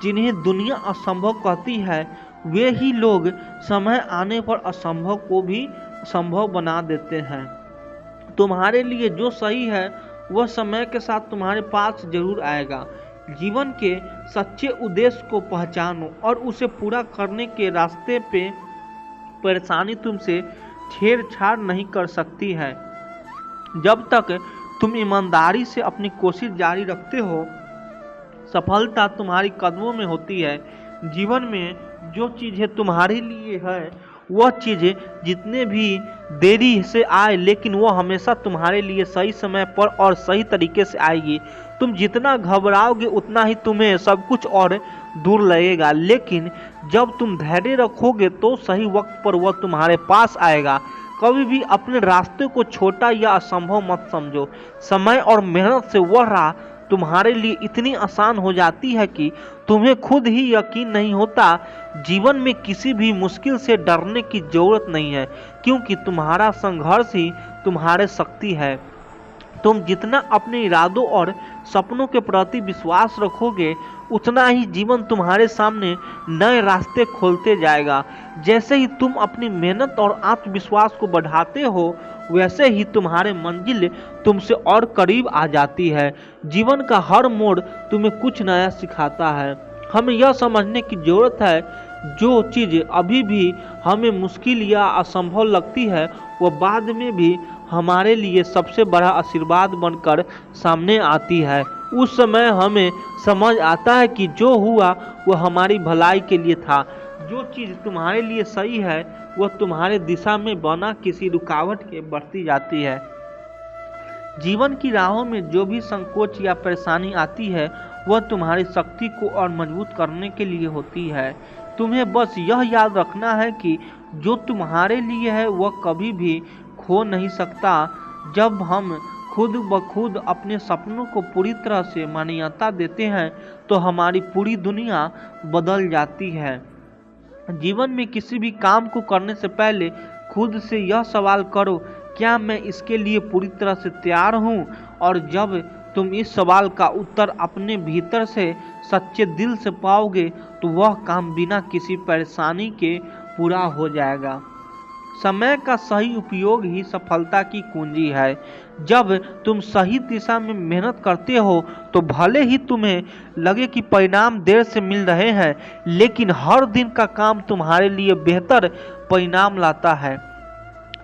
जिन्हें दुनिया असंभव कहती है वे ही लोग समय आने पर असंभव को भी संभव बना देते हैं। तुम्हारे लिए जो सही है वह समय के साथ तुम्हारे पास जरूर आएगा। जीवन के सच्चे उद्देश्य को पहचानो और उसे पूरा करने के रास्ते पे परेशानी तुमसे छेड़छाड़ नहीं कर सकती है। जब तक तुम ईमानदारी से अपनी कोशिश जारी रखते हो सफलता तुम्हारी कदमों में होती है। जीवन में जो चीज़ें तुम्हारे लिए है वह चीज़ें जितने भी देरी से आए लेकिन वह हमेशा तुम्हारे लिए सही समय पर और सही तरीके से आएगी। तुम जितना घबराओगे उतना ही तुम्हें सब कुछ और दूर लगेगा, लेकिन जब तुम धैर्य रखोगे तो सही वक्त पर वह तुम्हारे पास आएगा। कभी भी अपने रास्ते को छोटा या असंभव मत समझो। समय और मेहनत से वह राह तुम्हारे लिए इतनी आसान हो जाती है कि तुम्हें खुद ही यकीन नहीं होता। जीवन में किसी भी मुश्किल से डरने की जरूरत नहीं है क्योंकि तुम्हारा संघर्ष ही तुम्हारे शक्ति है। तुम जितना अपने इरादों और सपनों के प्रति विश्वास रखोगे उतना ही जीवन तुम्हारे सामने नए रास्ते खोलते जाएगा। जैसे ही तुम अपनी मेहनत और आत्मविश्वास को बढ़ाते हो वैसे ही तुम्हारे मंजिल तुमसे और करीब आ जाती है। जीवन का हर मोड़ तुम्हें कुछ नया सिखाता है। हमें यह समझने की जरूरत है जो चीज़ अभी भी हमें मुश्किल या असंभव लगती है वह बाद में भी हमारे लिए सबसे बड़ा आशीर्वाद बनकर सामने आती है। उस समय हमें समझ आता है कि जो हुआ वो हमारी भलाई के लिए था। जो चीज़ तुम्हारे लिए सही है वह तुम्हारे दिशा में बना किसी रुकावट के बढ़ती जाती है। जीवन की राहों में जो भी संकोच या परेशानी आती है वह तुम्हारी शक्ति को और मजबूत करने के लिए होती है। तुम्हें बस यह याद रखना है कि जो तुम्हारे लिए है वह कभी भी खो नहीं सकता। जब हम खुद ब खुद अपने सपनों को पूरी तरह से मान्यता देते हैं तो हमारी पूरी दुनिया बदल जाती है। जीवन में किसी भी काम को करने से पहले खुद से यह सवाल करो, क्या मैं इसके लिए पूरी तरह से तैयार हूँ? और जब तुम इस सवाल का उत्तर अपने भीतर से सच्चे दिल से पाओगे तो वह काम बिना किसी परेशानी के पूरा हो जाएगा। समय का सही उपयोग ही सफलता की कुंजी है। जब तुम सही दिशा में मेहनत करते हो तो भले ही तुम्हें लगे कि परिणाम देर से मिल रहे हैं, लेकिन हर दिन का काम तुम्हारे लिए बेहतर परिणाम लाता है।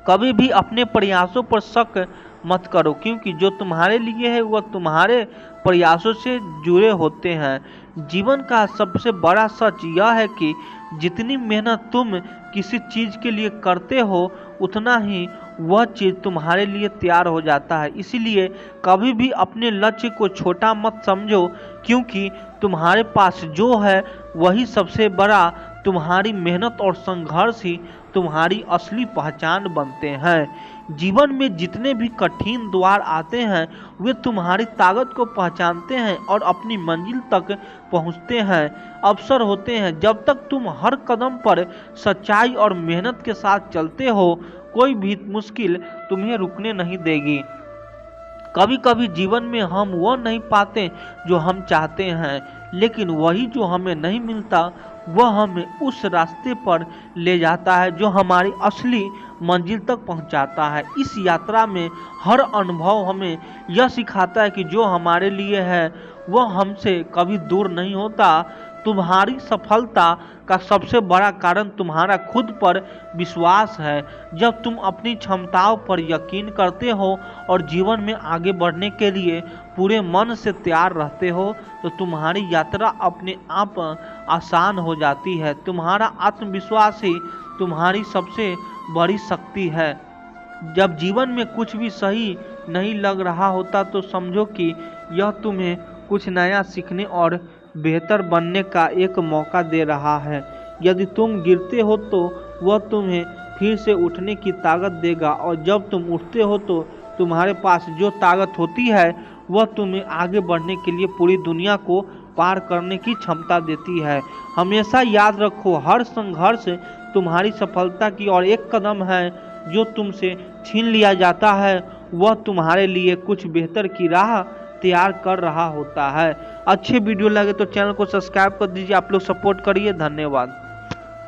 कभी भी अपने प्रयासों पर शक मत करो, क्योंकि जो तुम्हारे लिए है वह तुम्हारे प्रयासों से जुड़े होते हैं। जीवन का सबसे बड़ा सच यह है कि जितनी मेहनत तुम किसी चीज़ के लिए करते हो उतना ही वह चीज़ तुम्हारे लिए तैयार हो जाता है। इसीलिए कभी भी अपने लक्ष्य को छोटा मत समझो, क्योंकि तुम्हारे पास जो है वही सबसे बड़ा। तुम्हारी मेहनत और संघर्ष ही तुम्हारी असली पहचान बनते हैं। जीवन में जितने भी कठिन द्वार आते हैं वे तुम्हारी ताकत को पहचानते हैं और अपनी मंजिल तक पहुंचते हैं। अवसर होते हैं। जब तक तुम हर कदम पर सच्चाई और मेहनत के साथ चलते हो कोई भी मुश्किल तुम्हें रुकने नहीं देगी। कभी कभी जीवन में हम वह नहीं पाते जो हम चाहते हैं, लेकिन वही जो हमें नहीं मिलता वह हमें उस रास्ते पर ले जाता है जो हमारी असली मंजिल तक पहुंचाता है। इस यात्रा में हर अनुभव हमें यह सिखाता है कि जो हमारे लिए है वह हमसे कभी दूर नहीं होता। तुम्हारी सफलता का सबसे बड़ा कारण तुम्हारा खुद पर विश्वास है। जब तुम अपनी क्षमताओं पर यकीन करते हो और जीवन में आगे बढ़ने के लिए पूरे मन से तैयार रहते हो तो तुम्हारी यात्रा अपने आप आसान हो जाती है। तुम्हारा आत्मविश्वास ही तुम्हारी सबसे बड़ी शक्ति है। जब जीवन में कुछ भी सही नहीं लग रहा होता तो समझो कि यह तुम्हें कुछ नया सीखने और बेहतर बनने का एक मौका दे रहा है। यदि तुम गिरते हो तो वह तुम्हें फिर से उठने की ताकत देगा, और जब तुम उठते हो तो तुम्हारे पास जो ताकत होती है वह तुम्हें आगे बढ़ने के लिए पूरी दुनिया को पार करने की क्षमता देती है। हमेशा याद रखो, हर संघर्ष तुम्हारी सफलता की और एक कदम है। जो तुमसे छीन लिया जाता है वह तुम्हारे लिए कुछ बेहतर की राह तैयार कर रहा होता है। अच्छे वीडियो लगे तो चैनल को सब्सक्राइब कर दीजिए। आप लोग सपोर्ट करिए। धन्यवाद।